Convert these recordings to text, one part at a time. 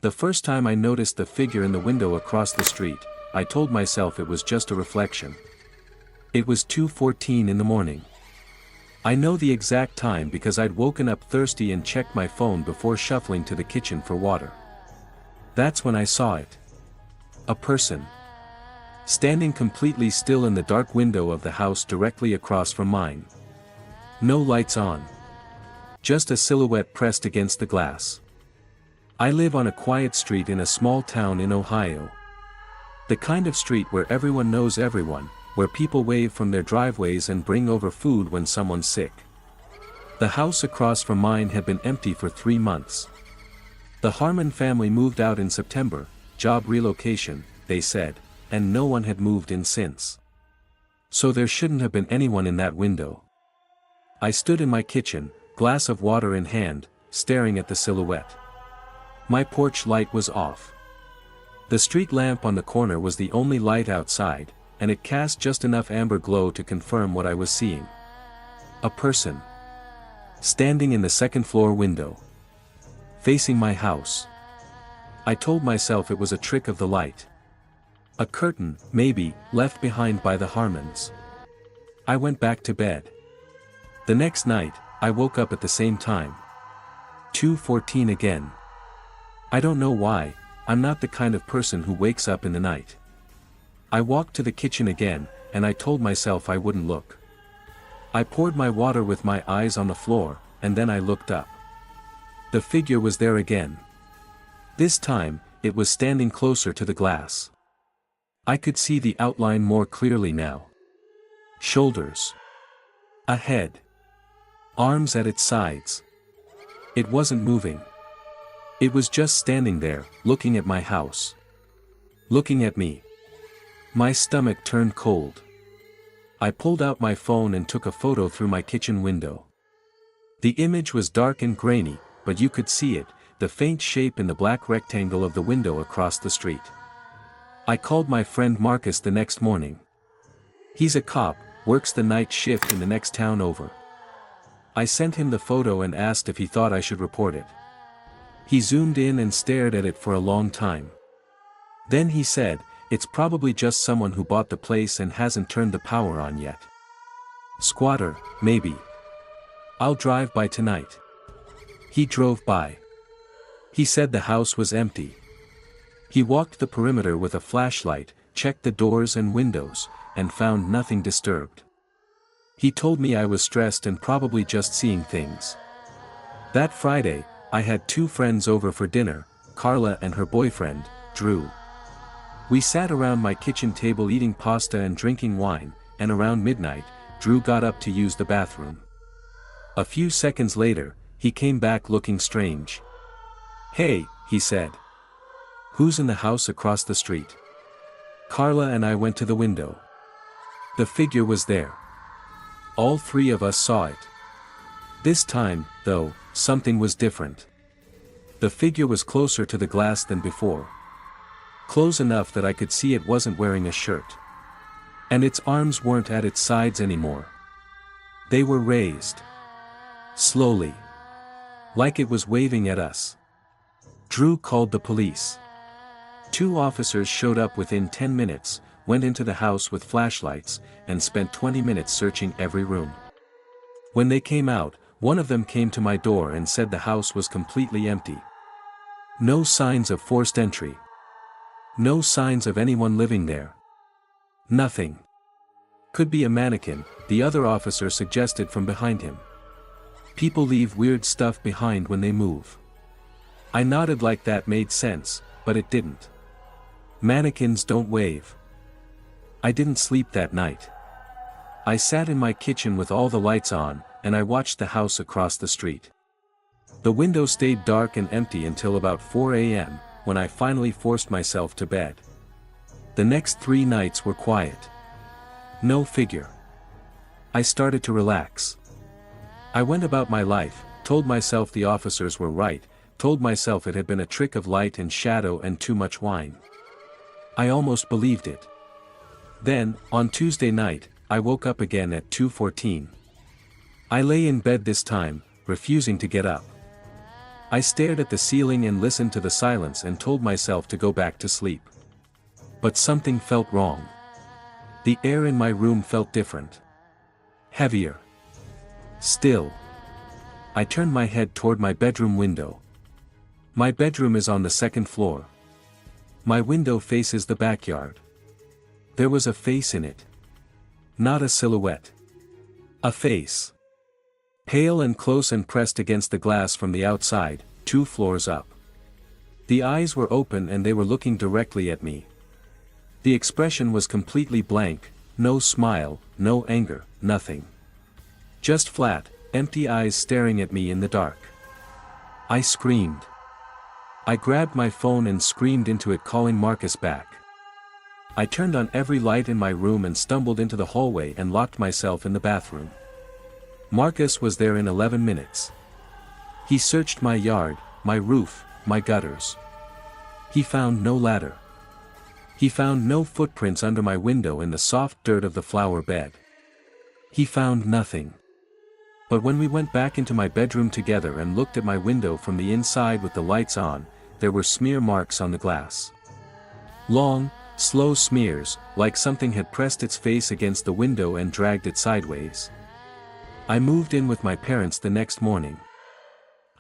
The first time I noticed the figure in the window across the street, I told myself it was just a reflection. It was 2:14 in the morning. I know the exact time because I'd woken up thirsty and checked my phone before shuffling to the kitchen for water. That's when I saw it. A person. Standing completely still in the dark window of the house directly across from mine. No lights on. Just a silhouette pressed against the glass. I live on a quiet street in a small town in Ohio. The kind of street where everyone knows everyone, where people wave from their driveways and bring over food when someone's sick. The house across from mine had been empty for 3 months. The Harmon family moved out in September, job relocation, they said, and no one had moved in since. So there shouldn't have been anyone in that window. I stood in my kitchen, glass of water in hand, staring at the silhouette. My porch light was off. The street lamp on the corner was the only light outside, and it cast just enough amber glow to confirm what I was seeing. A person. Standing in the second-floor window. Facing my house. I told myself it was a trick of the light. A curtain, maybe, left behind by the Harmons. I went back to bed. The next night, I woke up at the same time. 2:14 again. I don't know why, I'm not the kind of person who wakes up in the night. I walked to the kitchen again, and I told myself I wouldn't look. I poured my water with my eyes on the floor, and then I looked up. The figure was there again. This time, it was standing closer to the glass. I could see the outline more clearly now. Shoulders. A head. Arms at its sides. It wasn't moving. It was just standing there, looking at my house. Looking at me. My stomach turned cold. I pulled out my phone and took a photo through my kitchen window. The image was dark and grainy, but you could see it, the faint shape in the black rectangle of the window across the street. I called my friend Marcus the next morning. He's a cop, works the night shift in the next town over. I sent him the photo and asked if he thought I should report it. He zoomed in and stared at it for a long time. Then he said, "It's probably just someone who bought the place and hasn't turned the power on yet. Squatter, maybe. I'll drive by tonight." He drove by. He said the house was empty. He walked the perimeter with a flashlight, checked the doors and windows, and found nothing disturbed. He told me I was stressed and probably just seeing things. That Friday, I had 2 friends over for dinner, Carla and her boyfriend, Drew. We sat around my kitchen table eating pasta and drinking wine, and around midnight, Drew got up to use the bathroom. A few seconds later, he came back looking strange. "Hey," he said. "Who's in the house across the street?" Carla and I went to the window. The figure was there. All 3 of us saw it. This time, though, something was different. The figure was closer to the glass than before. Close enough that I could see it wasn't wearing a shirt. And its arms weren't at its sides anymore. They were raised. Slowly. Like it was waving at us. Drew called the police. 2 officers showed up within 10 minutes, went into the house with flashlights, and spent 20 minutes searching every room. When they came out, one of them came to my door and said the house was completely empty. No signs of forced entry. No signs of anyone living there. Nothing. Could be a mannequin, the other officer suggested from behind him. People leave weird stuff behind when they move. I nodded like that made sense, but it didn't. Mannequins don't wave. I didn't sleep that night. I sat in my kitchen with all the lights on, and I watched the house across the street. The window stayed dark and empty until about 4 a.m., when I finally forced myself to bed. The next 3 nights were quiet. No figure. I started to relax. I went about my life, told myself the officers were right, told myself it had been a trick of light and shadow and too much wine. I almost believed it. Then, on Tuesday night, I woke up again at 2:14. I lay in bed this time, refusing to get up. I stared at the ceiling and listened to the silence and told myself to go back to sleep. But something felt wrong. The air in my room felt different. Heavier. Still. I turned my head toward my bedroom window. My bedroom is on the second floor. My window faces the backyard. There was a face in it. Not a silhouette. A face. Pale and close and pressed against the glass from the outside, 2 floors up. The eyes were open and they were looking directly at me. The expression was completely blank, no smile, no anger, nothing. Just flat, empty eyes staring at me in the dark. I screamed. I grabbed my phone and screamed into it, calling Marcus back. I turned on every light in my room and stumbled into the hallway and locked myself in the bathroom. Marcus was there in 11 minutes. He searched my yard, my roof, my gutters. He found no ladder. He found no footprints under my window in the soft dirt of the flower bed. He found nothing. But when we went back into my bedroom together and looked at my window from the inside with the lights on, there were smear marks on the glass. Long, slow smears, like something had pressed its face against the window and dragged it sideways. I moved in with my parents the next morning.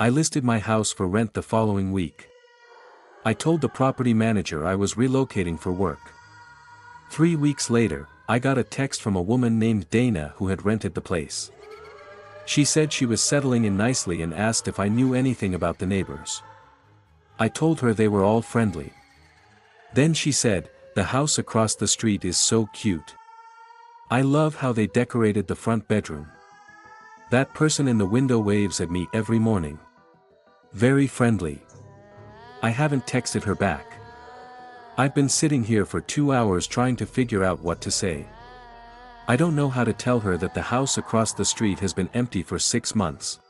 I listed my house for rent the following week. I told the property manager I was relocating for work. 3 weeks later, I got a text from a woman named Dana who had rented the place. She said she was settling in nicely and asked if I knew anything about the neighbors. I told her they were all friendly. Then she said, "The house across the street is so cute. I love how they decorated the front bedroom. That person in the window waves at me every morning. Very friendly." I haven't texted her back. I've been sitting here for 2 hours trying to figure out what to say. I don't know how to tell her that the house across the street has been empty for 6 months.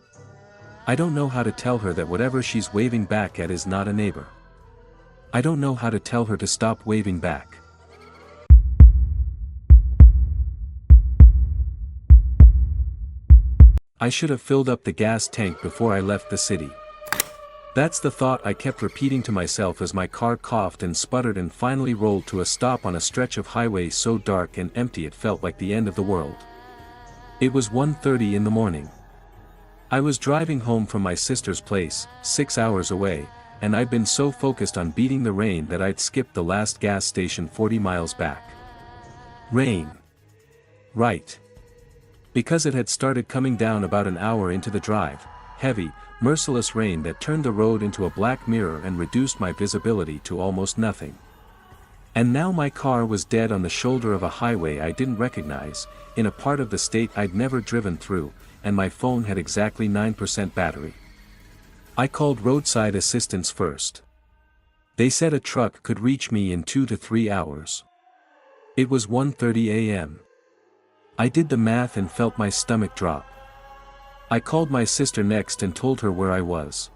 I don't know how to tell her that whatever she's waving back at is not a neighbor. I don't know how to tell her to stop waving back. I should have filled up the gas tank before I left the city. That's the thought I kept repeating to myself as my car coughed and sputtered and finally rolled to a stop on a stretch of highway so dark and empty it felt like the end of the world. It was 1:30 in the morning. I was driving home from my sister's place, 6 hours away, and I'd been so focused on beating the rain that I'd skipped the last gas station 40 miles back. Rain. Right. Because it had started coming down about an hour into the drive, heavy, merciless rain that turned the road into a black mirror and reduced my visibility to almost nothing. And now my car was dead on the shoulder of a highway I didn't recognize, in a part of the state I'd never driven through, and my phone had exactly 9% battery. I called roadside assistance first. They said a truck could reach me in 2 to 3 hours. It was 1:30 a.m. I did the math and felt my stomach drop. I called my sister next and told her where I was.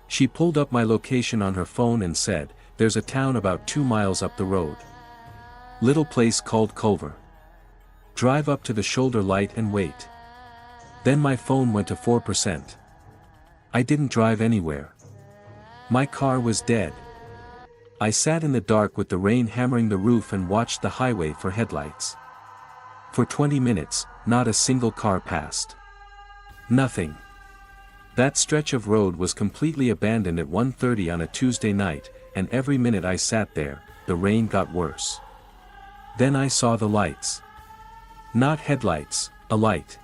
She pulled up my location on her phone and said, "There's a town about 2 miles up the road. Little place called Culver. Drive up to the shoulder light and wait." Then my phone went to 4%. I didn't drive anywhere. My car was dead. I sat in the dark with the rain hammering the roof and watched the highway for headlights. For 20 minutes, not a single car passed. Nothing. That stretch of road was completely abandoned at 1:30 on a Tuesday night, and every minute I sat there, the rain got worse. Then I saw the lights. Not headlights, a light.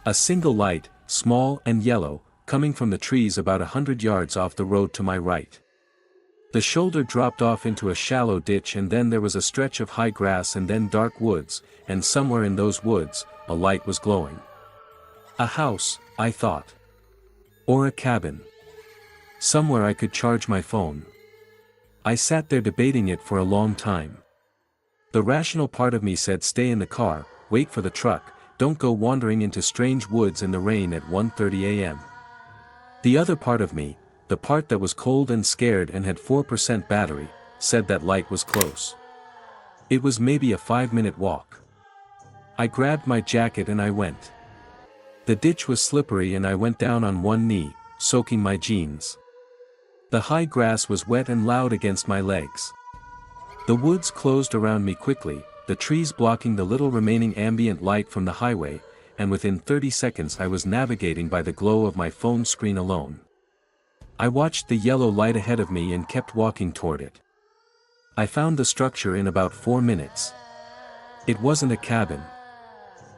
A single light, small and yellow, coming from the trees about 100 yards off the road to my right. The shoulder dropped off into a shallow ditch and then there was a stretch of high grass and then dark woods, and somewhere in those woods, a light was glowing. A house, I thought. Or a cabin. Somewhere I could charge my phone. I sat there debating it for a long time. The rational part of me said stay in the car, wait for the truck, don't go wandering into strange woods in the rain at 1:30 a.m. The other part of me, the part that was cold and scared and had 4% battery, said that light was close. It was maybe a 5-minute walk. I grabbed my jacket and I went. The ditch was slippery and I went down on one knee, soaking my jeans. The high grass was wet and loud against my legs. The woods closed around me quickly, the trees blocking the little remaining ambient light from the highway, and within 30 seconds I was navigating by the glow of my phone screen alone. I watched the yellow light ahead of me and kept walking toward it. I found the structure in about 4 minutes. It wasn't a cabin.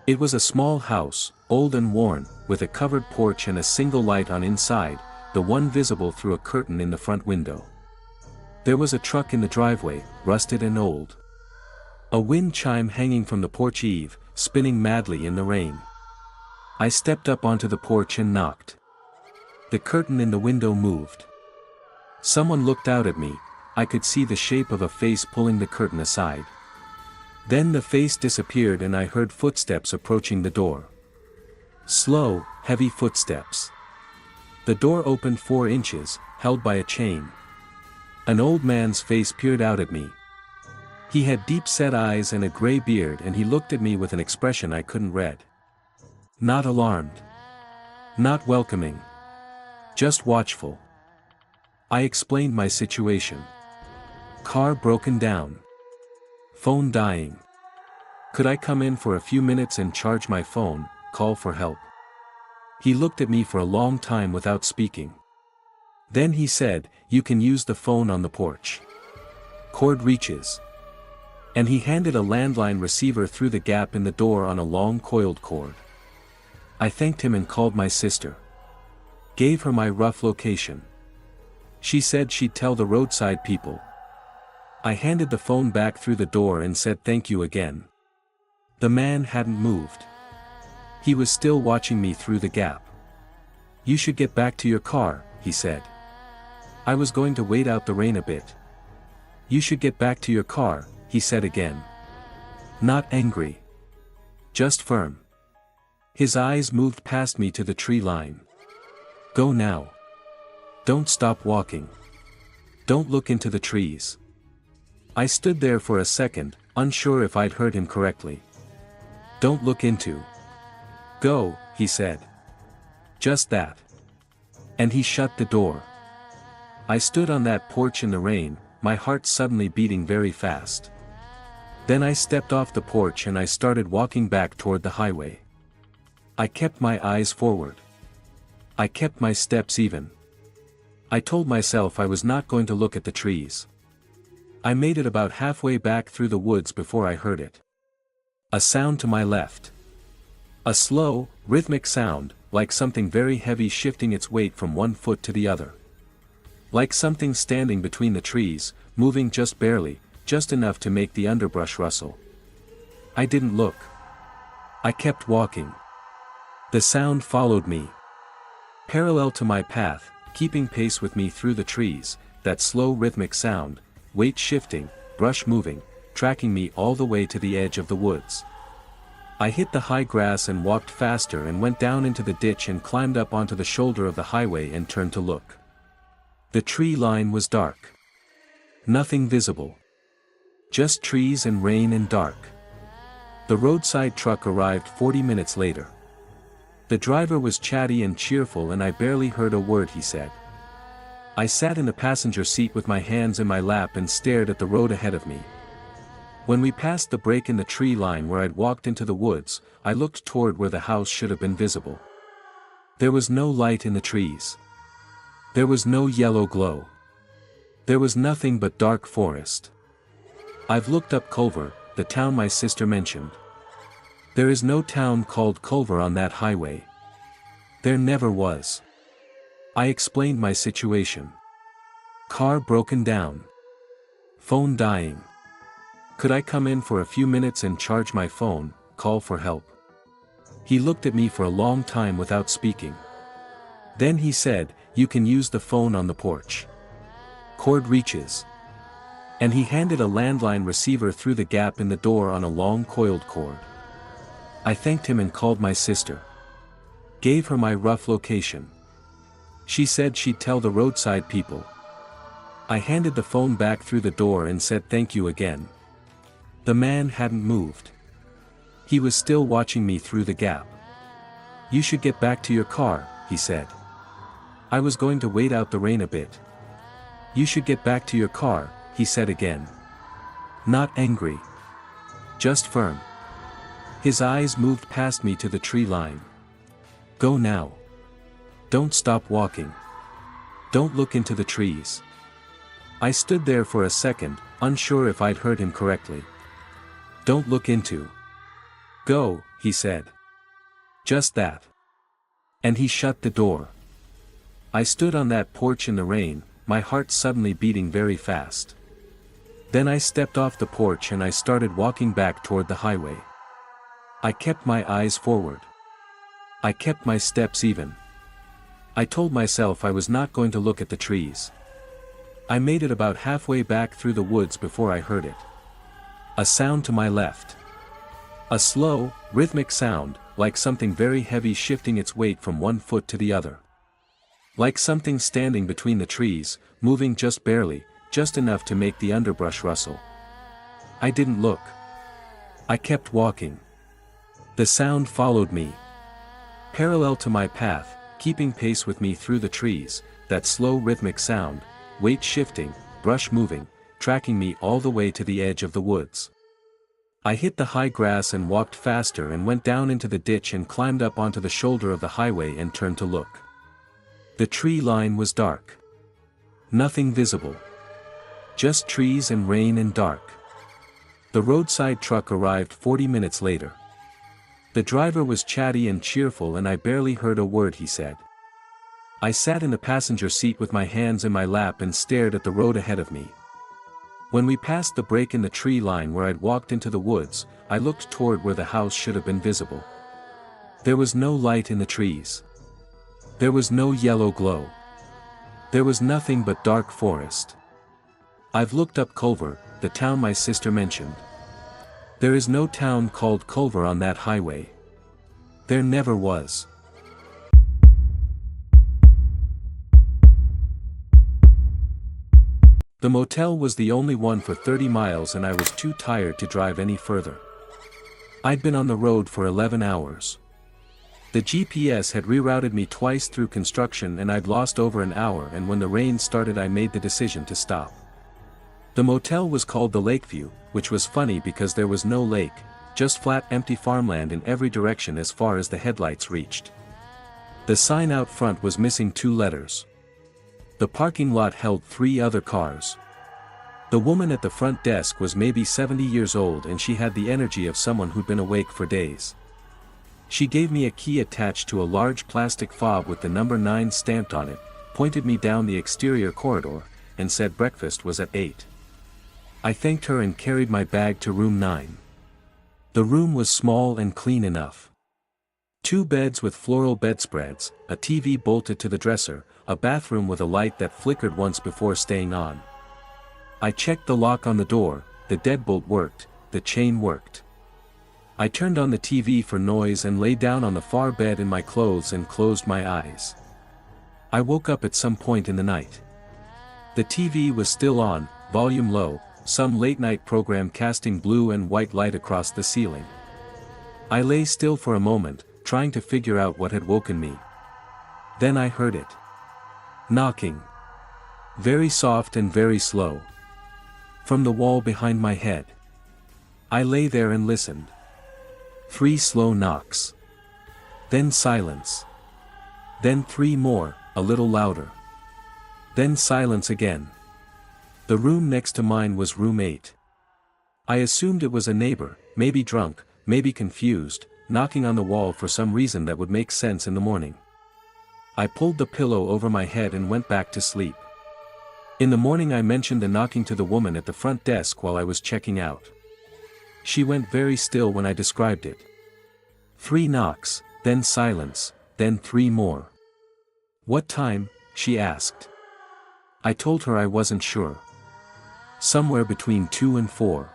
It was a small house, old and worn, with a covered porch and a single light on inside, the one visible through a curtain in the front window. There was a truck in the driveway, rusted and old. A wind chime hanging from the porch eave, spinning madly in the rain. I stepped up onto the porch and knocked. The curtain in the window moved. Someone looked out at me. I could see the shape of a face pulling the curtain aside. Then the face disappeared and I heard footsteps approaching the door. Slow, heavy footsteps. The door opened 4 inches, held by a chain. An old man's face peered out at me. He had deep-set eyes and a gray beard, and he looked at me with an expression I couldn't read. Not alarmed. Not welcoming. Just watchful. I explained my situation. Car broken down. Phone dying. Could I come in for a few minutes and charge my phone, call for help? He looked at me for a long time without speaking. Then he said, "You can use the phone on the porch. Cord reaches." And he handed a landline receiver through the gap in the door on a long coiled cord. I thanked him and called my sister. Gave her my rough location. She said she'd tell the roadside people. I handed the phone back through the door and said thank you again. The man hadn't moved. He was still watching me through the gap. "You should get back to your car," he said. I was going to wait out the rain a bit. "You should get back to your car," he said again. Not angry. Just firm. His eyes moved past me to the tree line. "Go now. Don't stop walking. Don't look into the trees." I stood there for a second, unsure if I'd heard him correctly. "Don't look into." "Go," he said. Just that. And he shut the door. I stood on that porch in the rain, my heart suddenly beating very fast. Then I stepped off the porch and I started walking back toward the highway. I kept my eyes forward. I kept my steps even. I told myself I was not going to look at the trees. I made it about halfway back through the woods before I heard it. A sound to my left. A slow, rhythmic sound, like something very heavy shifting its weight from one foot to the other. Like something standing between the trees, moving just barely, just enough to make the underbrush rustle. I didn't look. I kept walking. The sound followed me. Parallel to my path, keeping pace with me through the trees, that slow rhythmic sound, weight shifting, brush moving, tracking me all the way to the edge of the woods. I hit the high grass and walked faster and went down into the ditch and climbed up onto the shoulder of the highway and turned to look. The tree line was dark. Nothing visible. Just trees and rain and dark. The roadside truck arrived 40 minutes later. The driver was chatty and cheerful and I barely heard a word he said. I sat in the passenger seat with my hands in my lap and stared at the road ahead of me. When we passed the break in the tree line where I'd walked into the woods, I looked toward where the house should have been visible. There was no light in the trees. There was no yellow glow. There was nothing but dark forest. I've looked up Culver, the town my sister mentioned. There is no town called Culver on that highway. There never was. I explained my situation. Car broken down. Phone dying. Could I come in for a few minutes and charge my phone, call for help? He looked at me for a long time without speaking. Then he said, "You can use the phone on the porch. Cord reaches." And he handed a landline receiver through the gap in the door on a long coiled cord. I thanked him and called my sister. Gave her my rough location. She said she'd tell the roadside people. I handed the phone back through the door and said thank you again. The man hadn't moved. He was still watching me through the gap. "You should get back to your car," he said. I was going to wait out the rain a bit. "You should get back to your car," he said again. Not angry. Just firm. His eyes moved past me to the tree line. "Go now. Don't stop walking. Don't look into the trees." I stood there for a second, unsure if I'd heard him correctly. "Don't look into." "Go," he said. Just that. And he shut the door. I stood on that porch in the rain, my heart suddenly beating very fast. Then I stepped off the porch and I started walking back toward the highway. I kept my eyes forward. I kept my steps even. I told myself I was not going to look at the trees. I made it about halfway back through the woods before I heard it. A sound to my left. A slow, rhythmic sound, like something very heavy shifting its weight from one foot to the other. Like something standing between the trees, moving just barely, just enough to make the underbrush rustle. I didn't look. I kept walking. The sound followed me. Parallel to my path, keeping pace with me through the trees, that slow rhythmic sound, weight shifting, brush moving, tracking me all the way to the edge of the woods. I hit the high grass and walked faster and went down into the ditch and climbed up onto the shoulder of the highway and turned to look. The tree line was dark. Nothing visible. Just trees and rain and dark. The roadside truck arrived 40 minutes later. The driver was chatty and cheerful and I barely heard a word he said. I sat in the passenger seat with my hands in my lap and stared at the road ahead of me. When we passed the break in the tree line where I'd walked into the woods, I looked toward where the house should have been visible. There was no light in the trees. There was no yellow glow. There was nothing but dark forest. I've looked up Culver, the town my sister mentioned. There is no town called Culver on that highway. There never was. The motel was the only one for 30 miles and I was too tired to drive any further. I'd been on the road for 11 hours. The GPS had rerouted me twice through construction and I'd lost over an hour, and when the rain started I made the decision to stop. The motel was called the Lakeview, which was funny because there was no lake, just flat empty farmland in every direction as far as the headlights reached. The sign out front was missing 2 letters. The parking lot held 3 other cars. The woman at the front desk was maybe 70 years old and she had the energy of someone who'd been awake for days. She gave me a key attached to a large plastic fob with the number 9 stamped on it, pointed me down the exterior corridor, and said breakfast was at 8. I thanked her and carried my bag to room 9. The room was small and clean enough. 2 beds with floral bedspreads, a TV bolted to the dresser, a bathroom with a light that flickered once before staying on. I checked the lock on the door, the deadbolt worked, the chain worked. I turned on the TV for noise and lay down on the far bed in my clothes and closed my eyes. I woke up at some point in the night. The TV was still on, volume low, some late-night program casting blue and white light across the ceiling. I lay still for a moment, trying to figure out what had woken me. Then I heard it. Knocking. Very soft and very slow. From the wall behind my head. I lay there and listened. 3 slow knocks. Then silence. Then 3 more, a little louder. Then silence again. The room next to mine was room 8. I assumed it was a neighbor, maybe drunk, maybe confused, knocking on the wall for some reason that would make sense in the morning. I pulled the pillow over my head and went back to sleep. In the morning I mentioned the knocking to the woman at the front desk while I was checking out. She went very still when I described it. 3 knocks, then silence, then 3 more. "What time?" she asked. I told her I wasn't sure. Somewhere between 2 and 4.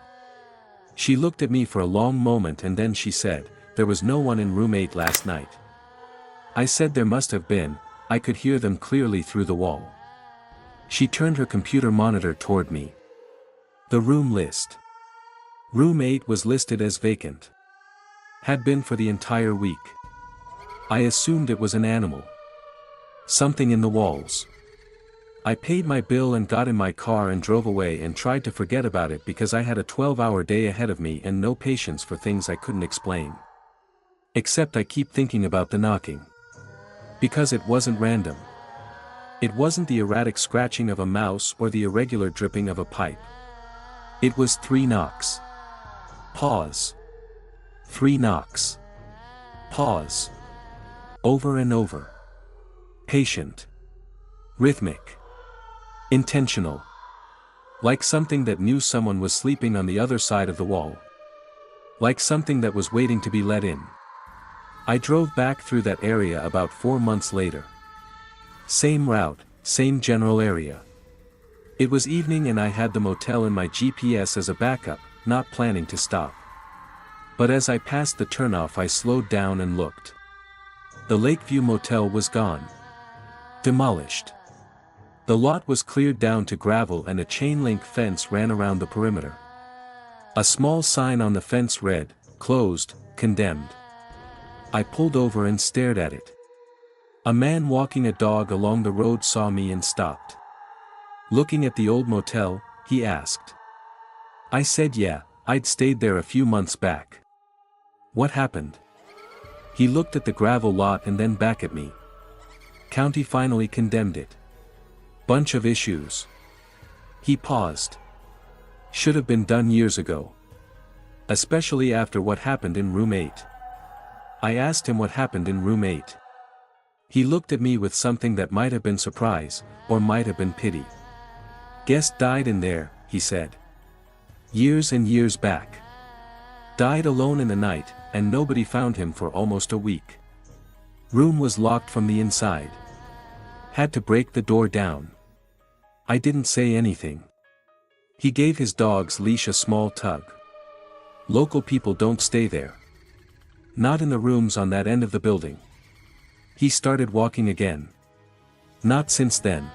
She looked at me for a long moment and then she said, "There was no one in room 8 last night." I said there must have been, I could hear them clearly through the wall. She turned her computer monitor toward me. The room list. Room 8 was listed as vacant. Had been for the entire week. I assumed it was an animal. Something in the walls. I paid my bill and got in my car and drove away and tried to forget about it because I had a 12-hour day ahead of me and no patience for things I couldn't explain. Except I keep thinking about the knocking. Because it wasn't random. It wasn't the erratic scratching of a mouse or the irregular dripping of a pipe. It was 3 knocks. Pause. 3 knocks. Pause. Over and over. Patient. Rhythmic. Intentional. Like something that knew someone was sleeping on the other side of the wall. Like something that was waiting to be let in. I drove back through that area about 4 months later. Same route, same general area. It was evening and I had the motel in my GPS as a backup, not planning to stop. But as I passed the turnoff I slowed down and looked. The Lakeview Motel was gone. Demolished. The lot was cleared down to gravel and a chain-link fence ran around the perimeter. A small sign on the fence read, "Closed, condemned." I pulled over and stared at it. A man walking a dog along the road saw me and stopped. Looking at the old motel, he asked. I said yeah, I'd stayed there a few months back. What happened? He looked at the gravel lot and then back at me. County finally condemned it. Bunch of issues. He paused. Should have been done years ago. Especially after what happened in room 8. I asked him what happened in room 8. He looked at me with something that might have been surprise, or might have been pity. Guest died in there, he said. Years and years back. Died alone in the night, and nobody found him for almost a week. Room was locked from the inside. Had to break the door down. I didn't say anything. He gave his dog's leash a small tug. Local people don't stay there. Not in the rooms on that end of the building. He started walking again. Not since then.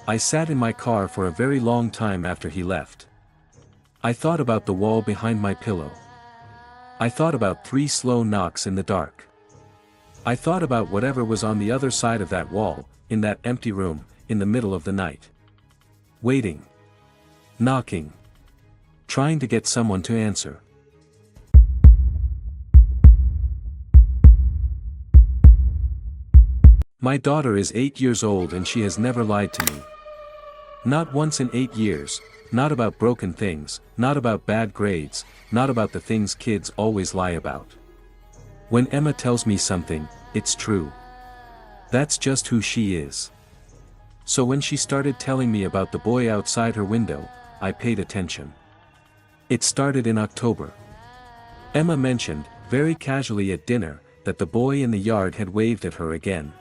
I sat in my car for a very long time after he left. I thought about the wall behind my pillow. I thought about 3 slow knocks in the dark. I thought about whatever was on the other side of that wall, in that empty room, in the middle of the night. Waiting. Knocking. Trying to get someone to answer. My daughter is 8 years old and she has never lied to me. Not once in 8 years, not about broken things, not about bad grades, not about the things kids always lie about. When Emma tells me something, it's true. That's just who she is. So when she started telling me about the boy outside her window, I paid attention. It started in October. Emma mentioned, very casually at dinner, that the boy in the yard had waved at her again.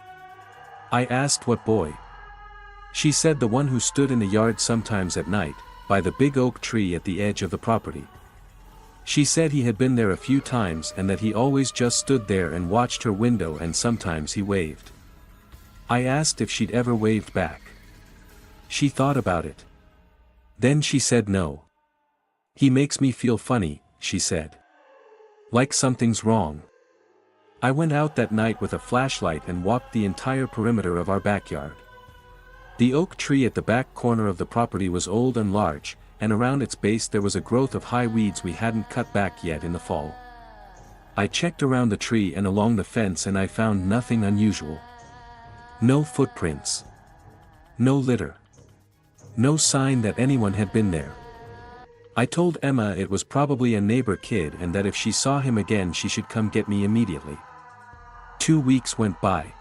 I asked what boy. She said the one who stood in the yard sometimes at night, by the big oak tree at the edge of the property. She said he had been there a few times and that he always just stood there and watched her window and sometimes he waved. I asked if she'd ever waved back. She thought about it. Then she said no. He makes me feel funny, she said. Like something's wrong. I went out that night with a flashlight and walked the entire perimeter of our backyard. The oak tree at the back corner of the property was old and large, and around its base there was a growth of high weeds we hadn't cut back yet in the fall. I checked around the tree and along the fence and I found nothing unusual. No footprints. No litter. No sign that anyone had been there. I told Emma it was probably a neighbor kid and that if she saw him again she should come get me immediately. 2 weeks went by.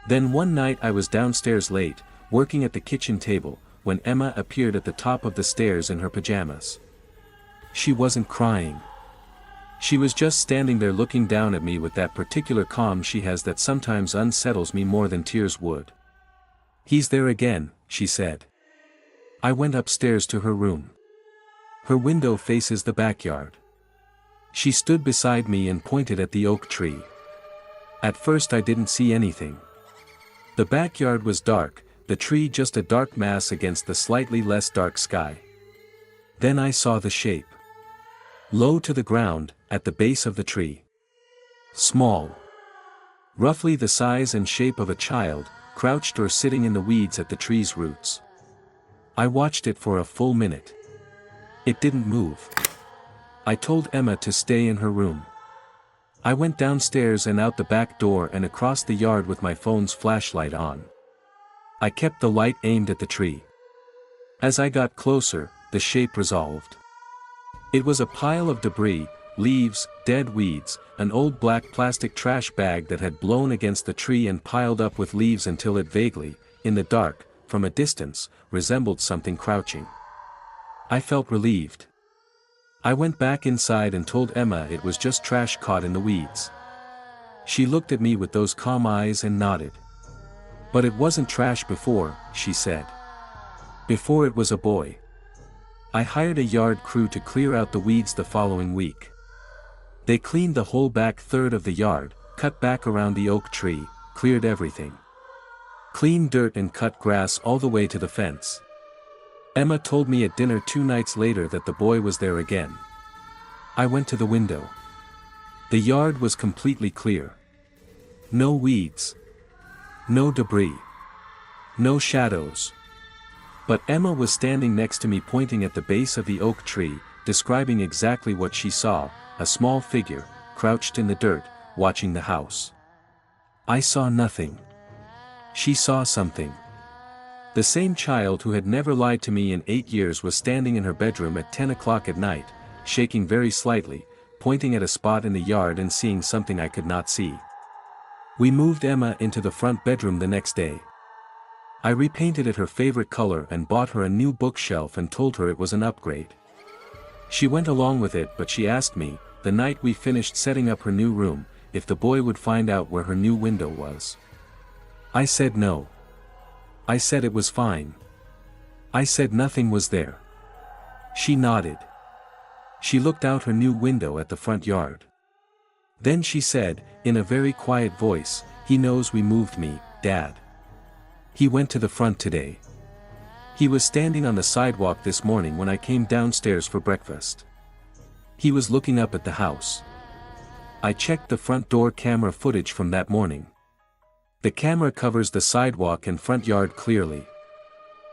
Then one night I was downstairs late, working at the kitchen table, when Emma appeared at the top of the stairs in her pajamas. She wasn't crying. She was just standing there looking down at me with that particular calm she has that sometimes unsettles me more than tears would. He's there again, she said. I went upstairs to her room. Her window faces the backyard. She stood beside me and pointed at the oak tree. At first I didn't see anything. The backyard was dark, the tree just a dark mass against the slightly less dark sky. Then I saw the shape. Low to the ground, at the base of the tree. Small. roughly the size and shape of a child, crouched or sitting in the weeds at the tree's roots. I watched it for a full minute. It didn't move. I told Emma to stay in her room. I went downstairs and out the back door and across the yard with my phone's flashlight on. I kept the light aimed at the tree. As I got closer, the shape resolved. It was a pile of debris, leaves, dead weeds, an old black plastic trash bag that had blown against the tree and piled up with leaves until it vaguely, in the dark, from a distance, resembled something crouching. I felt relieved. I went back inside and told Emma it was just trash caught in the weeds. She looked at me with those calm eyes and nodded. But it wasn't trash before, she said. Before it was a boy. I hired a yard crew to clear out the weeds the following week. They cleaned the whole back third of the yard, cut back around the oak tree, cleared everything. Cleaned dirt and cut grass all the way to the fence. Emma told me at dinner 2 nights later that the boy was there again. I went to the window. The yard was completely clear. No weeds. No debris. No shadows. But Emma was standing next to me pointing at the base of the oak tree, describing exactly what she saw, a small figure, crouched in the dirt, watching the house. I saw nothing. She saw something. The same child who had never lied to me in 8 years was standing in her bedroom at 10 o'clock at night, shaking very slightly, pointing at a spot in the yard and seeing something I could not see. We moved Emma into the front bedroom the next day. I repainted it her favorite color and bought her a new bookshelf and told her it was an upgrade. She went along with it, but she asked me, the night we finished setting up her new room, if the boy would find out where her new window was. I said no. I said it was fine. I said nothing was there. She nodded. She looked out her new window at the front yard. Then she said, in a very quiet voice, "He knows we moved me, Dad. He went to the front today. He was standing on the sidewalk this morning when I came downstairs for breakfast. He was looking up at the house." I checked the front door camera footage from that morning. The camera covers the sidewalk and front yard clearly.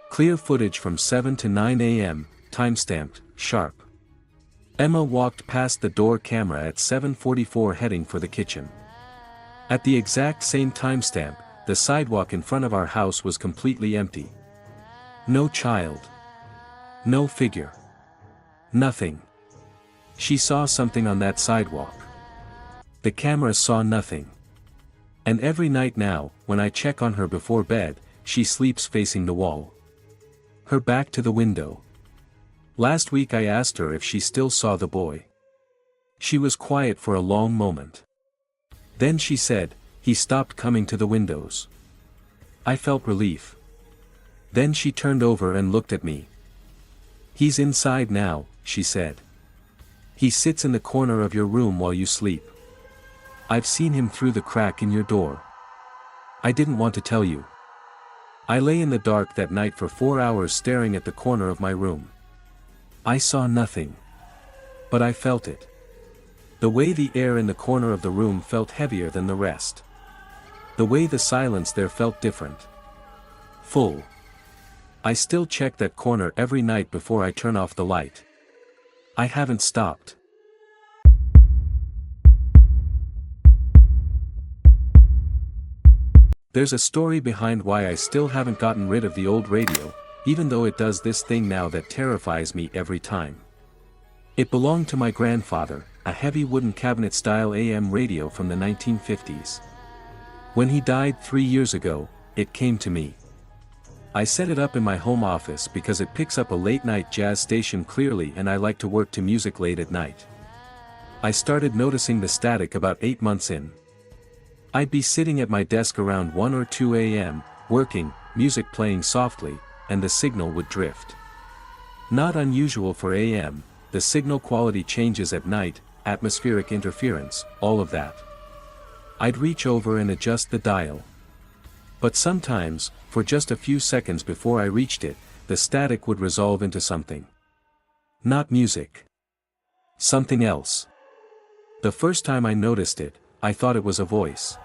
Clear footage from 7 to 9 a.m., timestamped, sharp. Emma walked past the door camera at 7:44 heading for the kitchen. At the exact same timestamp, the sidewalk in front of our house was completely empty. No child. No figure. Nothing. She saw something on that sidewalk. The camera saw nothing. And every night now, when I check on her before bed, she sleeps facing the wall. Her back to the window. Last week I asked her if she still saw the boy. She was quiet for a long moment. Then she said, "He stopped coming to the windows." I felt relief. Then she turned over and looked at me. "He's inside now," she said. "He sits in the corner of your room while you sleep. I've seen him through the crack in your door. I didn't want to tell you." I lay in the dark that night for 4 hours staring at the corner of my room. I saw nothing. But I felt it. The way the air in the corner of the room felt heavier than the rest. The way the silence there felt different. Full. I still check that corner every night before I turn off the light. I haven't stopped. There's a story behind why I still haven't gotten rid of the old radio, even though it does this thing now that terrifies me every time. It belonged to my grandfather, a heavy wooden cabinet-style AM radio from the 1950s. When he died 3 years ago, it came to me. I set it up in my home office because it picks up a late-night jazz station clearly and I like to work to music late at night. I started noticing the static about 8 months in. I'd be sitting at my desk around 1 or 2 a.m., working, music playing softly, and the signal would drift. Not unusual for AM, the signal quality changes at night, atmospheric interference, all of that. I'd reach over and adjust the dial. But sometimes, for just a few seconds before I reached it, the static would resolve into something. Not music. Something else. The first time I noticed it, I thought it was a voice.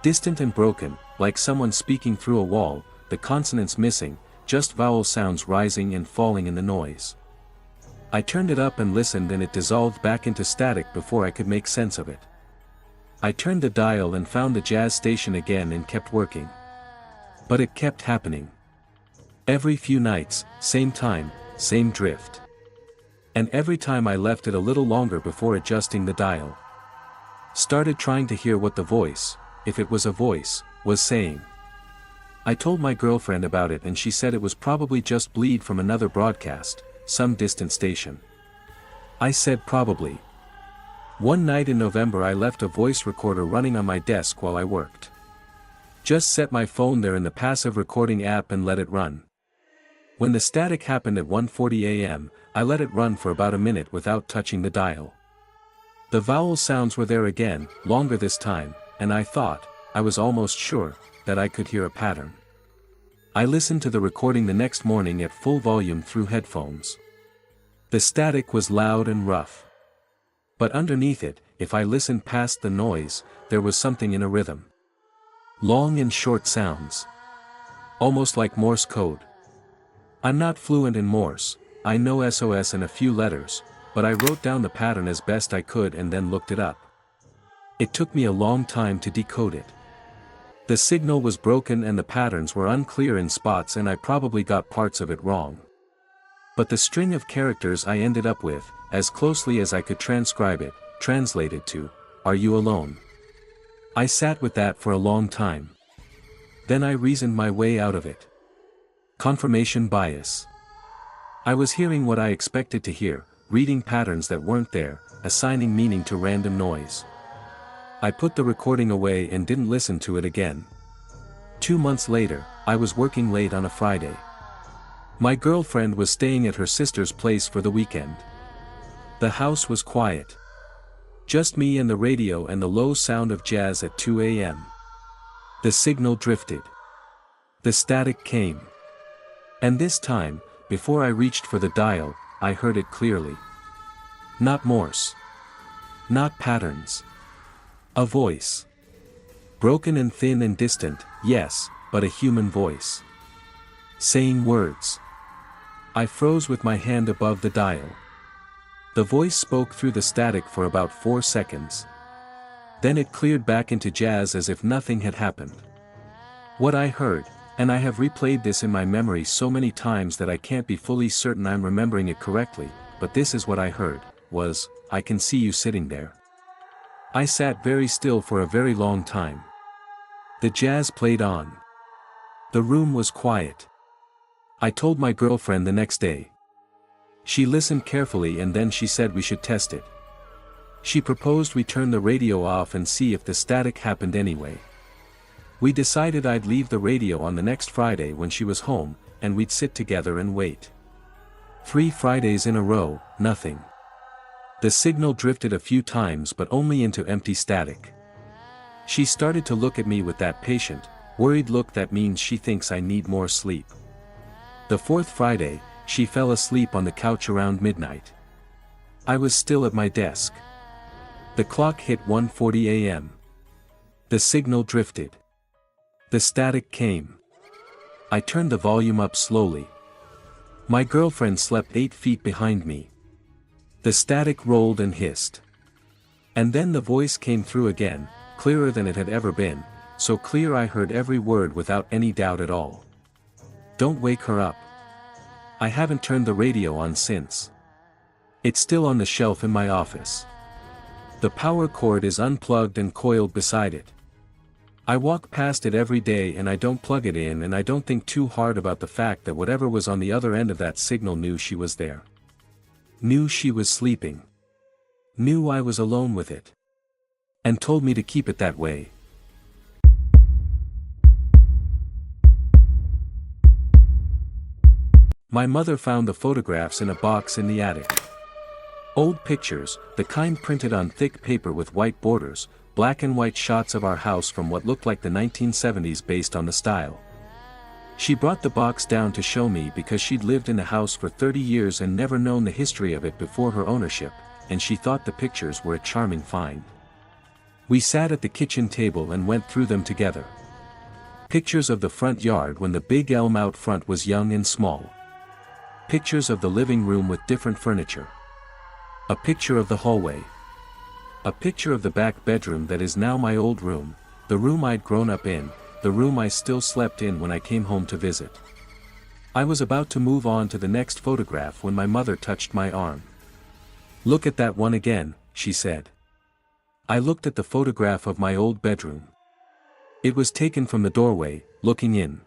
Distant and broken, like someone speaking through a wall, the consonants missing, just vowel sounds rising and falling in the noise. I turned it up and listened, and it dissolved back into static before I could make sense of it. I turned the dial and found the jazz station again and kept working. But it kept happening. Every few nights, same time, same drift. And every time I left it a little longer before adjusting the dial. Started trying to hear what the voice, if it was a voice, was saying. I told my girlfriend about it and she said it was probably just bleed from another broadcast, some distant station. I said probably. One night in November I left a voice recorder running on my desk while I worked. Just set my phone there in the passive recording app and let it run. When the static happened at 1:40 a.m., I let it run for about a minute without touching the dial. The vowel sounds were there again, longer this time, and I thought, I was almost sure, that I could hear a pattern. I listened to the recording the next morning at full volume through headphones. The static was loud and rough. But underneath it, if I listened past the noise, there was something in a rhythm. Long and short sounds. Almost like Morse code. I'm not fluent in Morse, I know SOS and a few letters, but I wrote down the pattern as best I could and then looked it up. It took me a long time to decode it. The signal was broken and the patterns were unclear in spots and I probably got parts of it wrong. But the string of characters I ended up with, as closely as I could transcribe it, translated to, "Are you alone?" I sat with that for a long time. Then I reasoned my way out of it. Confirmation bias. I was hearing what I expected to hear, reading patterns that weren't there, assigning meaning to random noise. I put the recording away and didn't listen to it again. 2 months later, I was working late on a Friday. My girlfriend was staying at her sister's place for the weekend. The house was quiet. Just me and the radio and the low sound of jazz at 2 a.m. The signal drifted. The static came. And this time, before I reached for the dial, I heard it clearly. Not Morse. Not patterns. A voice. Broken and thin and distant, yes, but a human voice. Saying words. I froze with my hand above the dial. The voice spoke through the static for about 4 seconds. Then it cleared back into jazz as if nothing had happened. What I heard, and I have replayed this in my memory so many times that I can't be fully certain I'm remembering it correctly, but this is what I heard, was, "I can see you sitting there." I sat very still for a very long time. The jazz played on. The room was quiet. I told my girlfriend the next day. She listened carefully and then she said we should test it. She proposed we turn the radio off and see if the static happened anyway. We decided I'd leave the radio on the next Friday when she was home, and we'd sit together and wait. 3 Fridays in a row, nothing. The signal drifted a few times but only into empty static. She started to look at me with that patient, worried look that means she thinks I need more sleep. The 4th Friday, she fell asleep on the couch around midnight. I was still at my desk. The clock hit 1:40 a.m. The signal drifted. The static came. I turned the volume up slowly. My girlfriend slept 8 feet behind me. The static rolled and hissed. And then the voice came through again, clearer than it had ever been, so clear I heard every word without any doubt at all. "Don't wake her up." I haven't turned the radio on since. It's still on the shelf in my office. The power cord is unplugged and coiled beside it. I walk past it every day and I don't plug it in, and I don't think too hard about the fact that whatever was on the other end of that signal knew she was there. Knew she was sleeping. Knew I was alone with it. And told me to keep it that way. My mother found the photographs in a box in the attic. Old pictures, the kind printed on thick paper with white borders, black and white shots of our house from what looked like the 1970s based on the style. She brought the box down to show me because she'd lived in the house for 30 years and never known the history of it before her ownership, and she thought the pictures were a charming find. We sat at the kitchen table and went through them together. Pictures of the front yard when the big elm out front was young and small. Pictures of the living room with different furniture. A picture of the hallway. A picture of the back bedroom that is now my old room, the room I'd grown up in, the room I still slept in when I came home to visit. I was about to move on to the next photograph when my mother touched my arm. "Look at that one again," she said. I looked at the photograph of my old bedroom. It was taken from the doorway, looking in.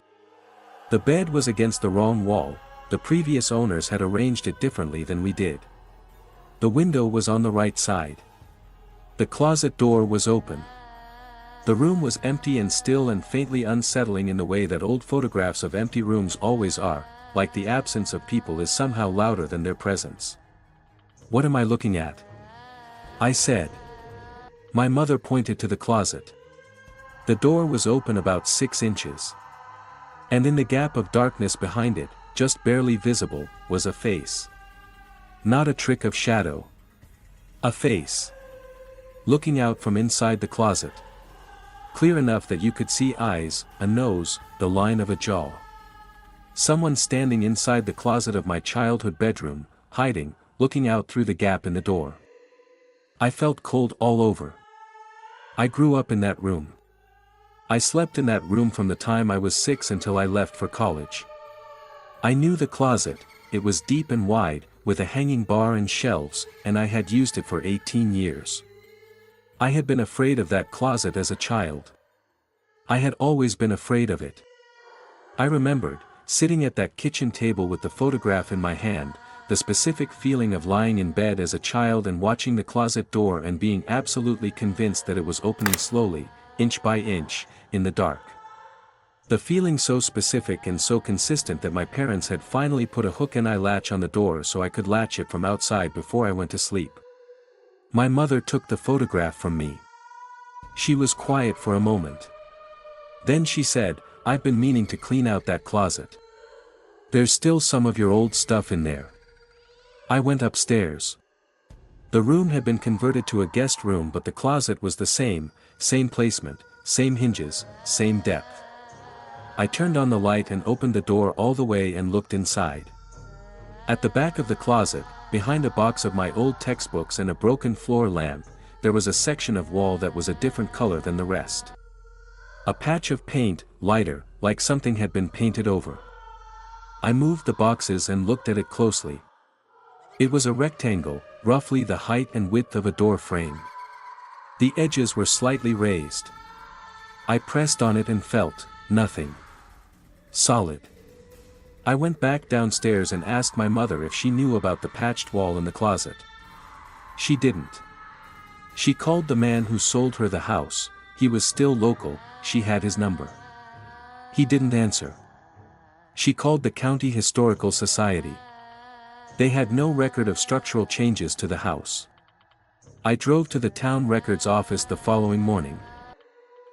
The bed was against the wrong wall, the previous owners had arranged it differently than we did. The window was on the right side. The closet door was open. The room was empty and still and faintly unsettling in the way that old photographs of empty rooms always are, like the absence of people is somehow louder than their presence. "What am I looking at?" I said. My mother pointed to the closet. The door was open about 6 inches. And in the gap of darkness behind it, just barely visible, was a face. Not a trick of shadow. A face. Looking out from inside the closet. Clear enough that you could see eyes, a nose, the line of a jaw. Someone standing inside the closet of my childhood bedroom, hiding, looking out through the gap in the door. I felt cold all over. I grew up in that room. I slept in that room from the time I was 6 until I left for college. I knew the closet, it was deep and wide, with a hanging bar and shelves, and I had used it for 18 years. I had been afraid of that closet as a child. I had always been afraid of it. I remembered, sitting at that kitchen table with the photograph in my hand, the specific feeling of lying in bed as a child and watching the closet door and being absolutely convinced that it was opening slowly, inch by inch, in the dark. The feeling so specific and so consistent that my parents had finally put a hook and eye latch on the door so I could latch it from outside before I went to sleep. My mother took the photograph from me. She was quiet for a moment. Then she said, "I've been meaning to clean out that closet. There's still some of your old stuff in there." I went upstairs. The room had been converted to a guest room, but the closet was the same placement, same hinges, same depth. I turned on the light and opened the door all the way and looked inside. At the back of the closet, behind a box of my old textbooks and a broken floor lamp, there was a section of wall that was a different color than the rest. A patch of paint, lighter, like something had been painted over. I moved the boxes and looked at it closely. It was a rectangle, roughly the height and width of a door frame. The edges were slightly raised. I pressed on it and felt nothing. Solid. I went back downstairs and asked my mother if she knew about the patched wall in the closet. She didn't. She called the man who sold her the house, he was still local, she had his number. He didn't answer. She called the County Historical Society. They had no record of structural changes to the house. I drove to the town records office the following morning.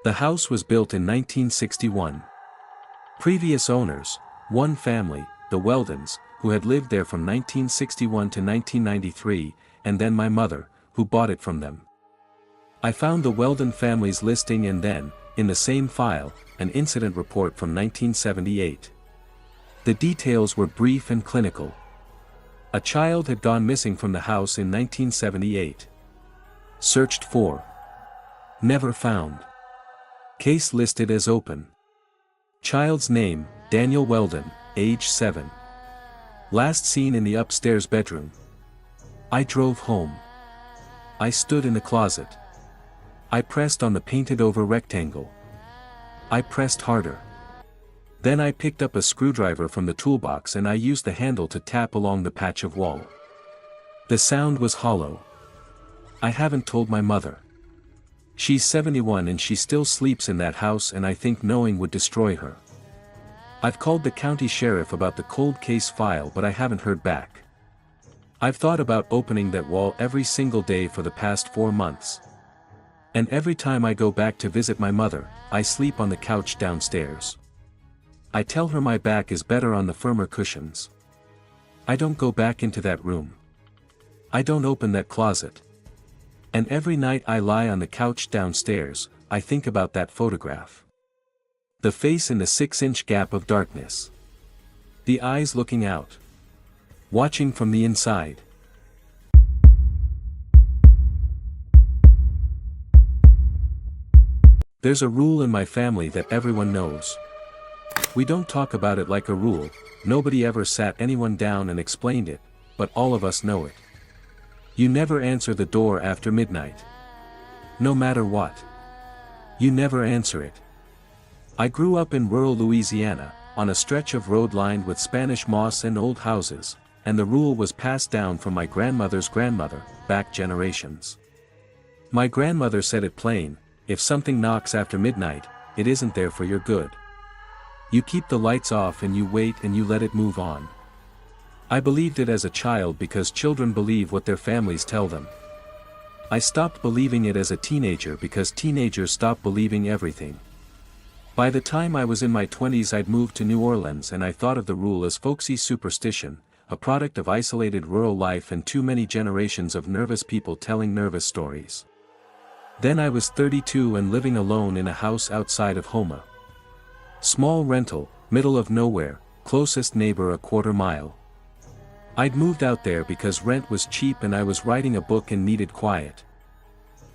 The house was built in 1961. Previous owners, one family, the Weldons, who had lived there from 1961 to 1993, and then my mother, who bought it from them. I found the Weldon family's listing and then, in the same file, an incident report from 1978. The details were brief and clinical. A child had gone missing from the house in 1978. Searched for. Never found. Case listed as open. Child's name, Daniel Weldon, age 7. Last seen in the upstairs bedroom. I drove home. I stood in the closet. I pressed on the painted-over rectangle. I pressed harder. Then I picked up a screwdriver from the toolbox and I used the handle to tap along the patch of wall. The sound was hollow. I haven't told my mother. She's 71 and she still sleeps in that house, and I think knowing would destroy her. I've called the county sheriff about the cold case file, but I haven't heard back. I've thought about opening that wall every single day for the past 4 months. And every time I go back to visit my mother, I sleep on the couch downstairs. I tell her my back is better on the firmer cushions. I don't go back into that room. I don't open that closet. And every night I lie on the couch downstairs, I think about that photograph. The face in the 6-inch gap of darkness. The eyes looking out. Watching from the inside. There's a rule in my family that everyone knows. We don't talk about it like a rule, nobody ever sat anyone down and explained it, but all of us know it. You never answer the door after midnight. No matter what. You never answer it. I grew up in rural Louisiana, on a stretch of road lined with Spanish moss and old houses, and the rule was passed down from my grandmother's grandmother, back generations. My grandmother said it plain, if something knocks after midnight, it isn't there for your good. You keep the lights off and you wait and you let it move on. I believed it as a child because children believe what their families tell them. I stopped believing it as a teenager because teenagers stop believing everything. By the time I was in my 20s I'd moved to New Orleans and I thought of the rule as folksy superstition, a product of isolated rural life and too many generations of nervous people telling nervous stories. Then I was 32 and living alone in a house outside of Houma. Small rental, middle of nowhere, closest neighbor a quarter mile. I'd moved out there because rent was cheap and I was writing a book and needed quiet.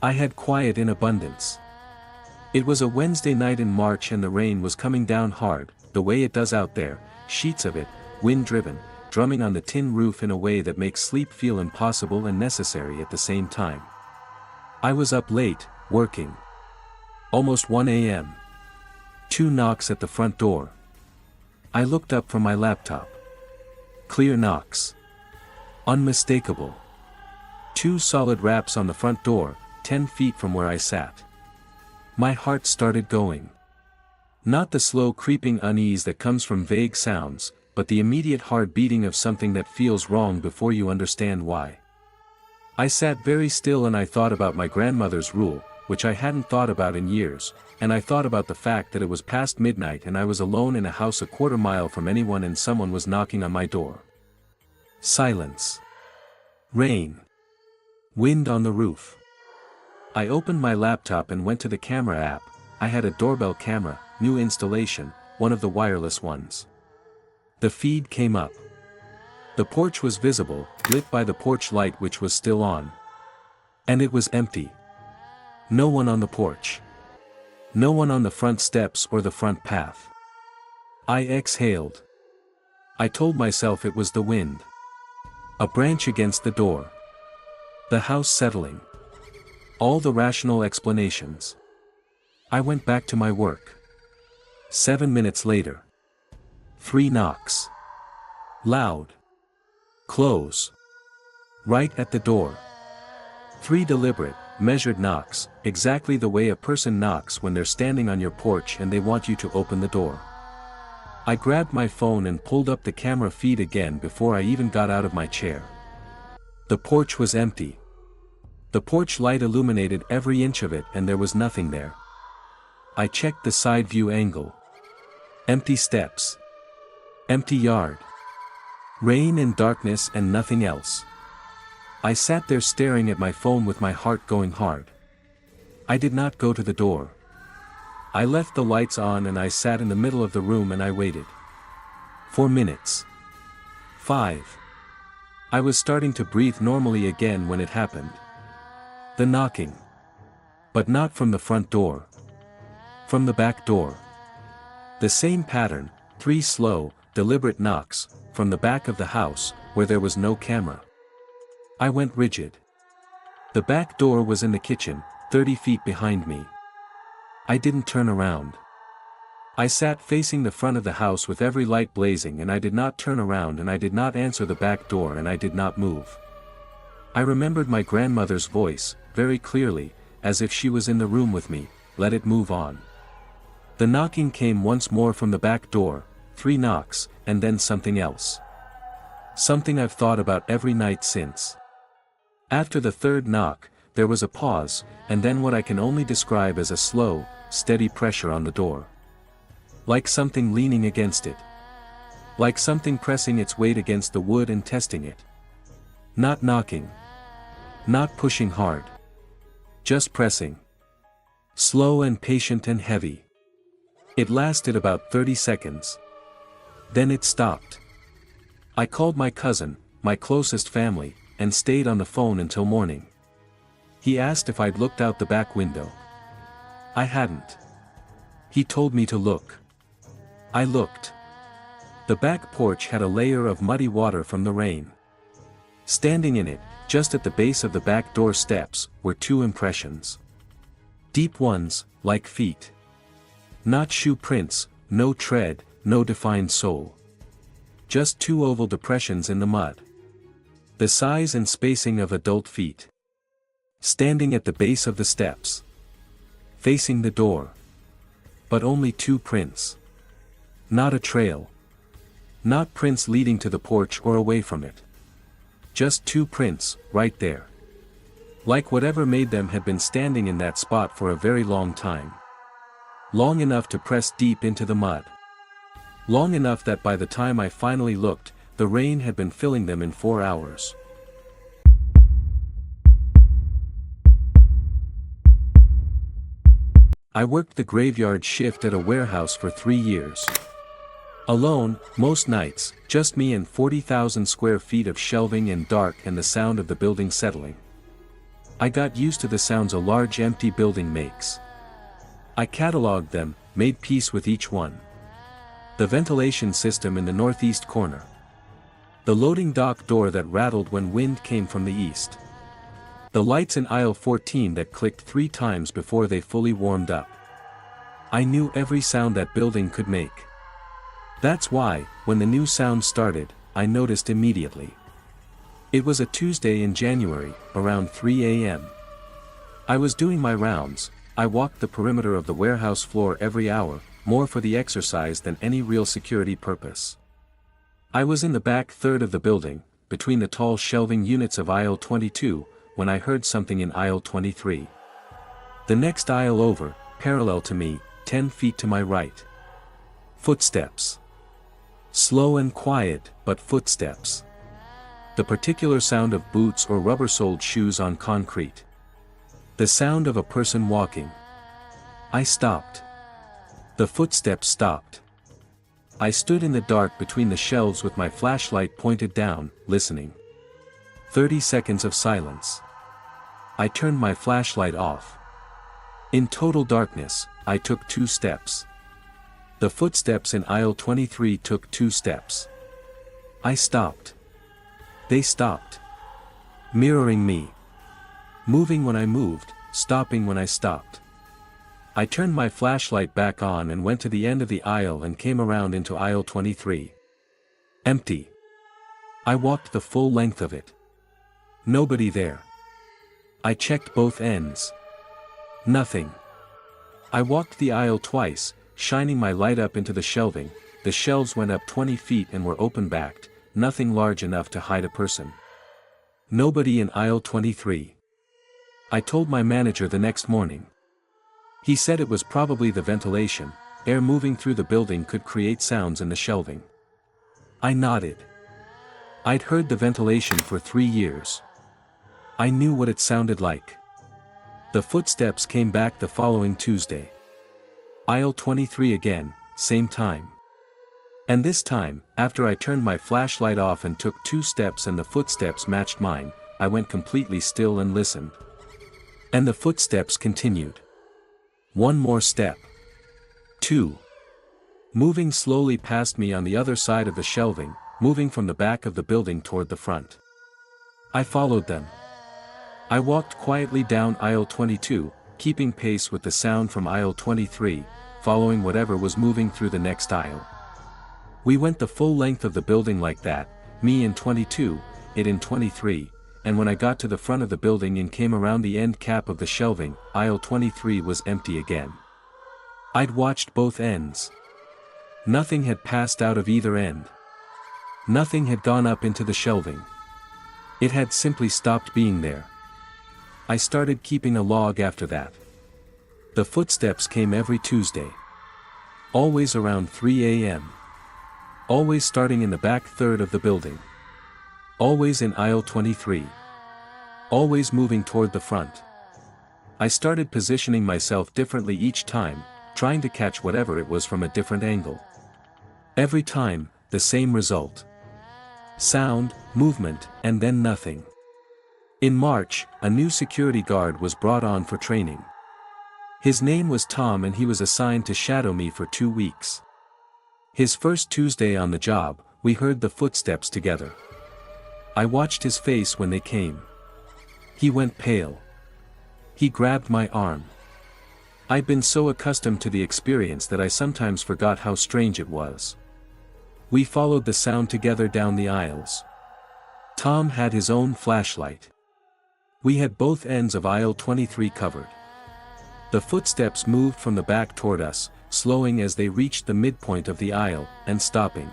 I had quiet in abundance. It was a Wednesday night in March and the rain was coming down hard, the way it does out there, sheets of it, wind-driven, drumming on the tin roof in a way that makes sleep feel impossible and necessary at the same time. I was up late, working. Almost 1 a.m. 2 knocks at the front door. I looked up from my laptop. Clear knocks. Unmistakable. 2 solid raps on the front door, 10 feet from where I sat. My heart started going. Not the slow creeping unease that comes from vague sounds, but the immediate hard beating of something that feels wrong before you understand why. I sat very still and I thought about my grandmother's rule, which I hadn't thought about in years, and I thought about the fact that it was past midnight and I was alone in a house a quarter mile from anyone and someone was knocking on my door. Silence. Rain. Wind on the roof. I opened my laptop and went to the camera app. I had a doorbell camera, new installation, one of the wireless ones. The feed came up. The porch was visible, lit by the porch light which was still on. And it was empty. No one on the porch. No one on the front steps or the front path. I exhaled. I told myself it was the wind. A branch against the door. The house settling. All the rational explanations. I went back to my work. 7 minutes later. 3 knocks. Loud. Close. Right at the door. 3 deliberate, measured knocks, exactly the way a person knocks when they're standing on your porch and they want you to open the door. I grabbed my phone and pulled up the camera feed again before I even got out of my chair. The porch was empty. The porch light illuminated every inch of it and there was nothing there. I checked the side view angle. Empty steps. Empty yard. Rain and darkness and nothing else. I sat there staring at my phone with my heart going hard. I did not go to the door. I left the lights on and I sat in the middle of the room and I waited. 4 minutes. 5. I was starting to breathe normally again when it happened. The knocking. But not from the front door. From the back door. The same pattern, 3 slow, deliberate knocks, from the back of the house, where there was no camera. I went rigid. The back door was in the kitchen, 30 feet behind me. I didn't turn around. I sat facing the front of the house with every light blazing and I did not turn around and I did not answer the back door and I did not move. I remembered my grandmother's voice, very clearly, as if she was in the room with me, let it move on. The knocking came once more from the back door, 3 knocks, and then something else. Something I've thought about every night since. After the 3rd knock, there was a pause, and then what I can only describe as a slow, steady pressure on the door. Like something leaning against it. Like something pressing its weight against the wood and testing it. Not knocking. Not pushing hard. just pressing. Slow and patient and heavy. It lasted about 30 seconds. Then it stopped. I called my cousin, my closest family, and stayed on the phone until morning. He asked if I'd looked out the back window. I hadn't. He told me to look. I looked. The back porch had a layer of muddy water from the rain. Standing in it, just at the base of the back door steps, were two impressions. Deep ones, like feet. Not shoe prints, no tread, no defined sole. Just two oval depressions in the mud. The size and spacing of adult feet. Standing at the base of the steps. Facing the door. But only two prints. Not a trail. Not prints leading to the porch or away from it. Just two prints, right there. Like whatever made them had been standing in that spot for a very long time. Long enough to press deep into the mud. Long enough that by the time I finally looked, the rain had been filling them in 4 hours. I worked the graveyard shift at a warehouse for 3 years. Alone, most nights, just me and 40,000 square feet of shelving and dark and the sound of the building settling. I got used to the sounds a large empty building makes. I cataloged them, made peace with each one. The ventilation system in the northeast corner. The loading dock door that rattled when wind came from the east. The lights in aisle 14 that clicked 3 times before they fully warmed up. I knew every sound that building could make. That's why, when the new sound started, I noticed immediately. It was a Tuesday in January, around 3 a.m. I was doing my rounds. I walked the perimeter of the warehouse floor every hour, more for the exercise than any real security purpose. I was in the back third of the building, between the tall shelving units of aisle 22, when I heard something in aisle 23. The next aisle over, parallel to me, 10 feet to my right. Footsteps. Slow and quiet, but footsteps. The particular sound of boots or rubber-soled shoes on concrete. The sound of a person walking. I stopped. The footsteps stopped. I stood in the dark between the shelves with my flashlight pointed down, listening. 30 seconds of silence. I turned my flashlight off. In total darkness, I took 2 steps. The footsteps in aisle 23 took 2 steps. I stopped. They stopped. Mirroring me. Moving when I moved, stopping when I stopped. I turned my flashlight back on and went to the end of the aisle and came around into aisle 23. Empty. I walked the full length of it. Nobody there. I checked both ends. Nothing. I walked the aisle twice, shining my light up into the shelving. The shelves went up 20 feet and were open-backed, nothing large enough to hide a person. Nobody in aisle 23. I told my manager the next morning. He said it was probably the ventilation. Air moving through the building could create sounds in the shelving. I nodded. I'd heard the ventilation for 3 years. I knew what it sounded like. The footsteps came back the following Tuesday. Aisle 23 again, same time. And this time, after I turned my flashlight off and took 2 steps and the footsteps matched mine, I went completely still and listened. And the footsteps continued. 1 more step. 2. Moving slowly past me on the other side of the shelving, moving from the back of the building toward the front. I followed them. I walked quietly down aisle 22, keeping pace with the sound from aisle 23, following whatever was moving through the next aisle. We went the full length of the building like that, me in 22, it in 23, and when I got to the front of the building and came around the end cap of the shelving, aisle 23 was empty again. I'd watched both ends. Nothing had passed out of either end. Nothing had gone up into the shelving. It had simply stopped being there. I started keeping a log after that. The footsteps came every Tuesday. Always around 3 a.m. Always starting in the back third of the building. Always in aisle 23. Always moving toward the front. I started positioning myself differently each time, trying to catch whatever it was from a different angle. Every time, the same result. Sound, movement, and then nothing. In March, a new security guard was brought on for training. His name was Tom and he was assigned to shadow me for 2 weeks. His first Tuesday on the job, we heard the footsteps together. I watched his face when they came. He went pale. He grabbed my arm. I'd been so accustomed to the experience that I sometimes forgot how strange it was. We followed the sound together down the aisles. Tom had his own flashlight. We had both ends of aisle 23 covered. The footsteps moved from the back toward us, slowing as they reached the midpoint of the aisle, and stopping.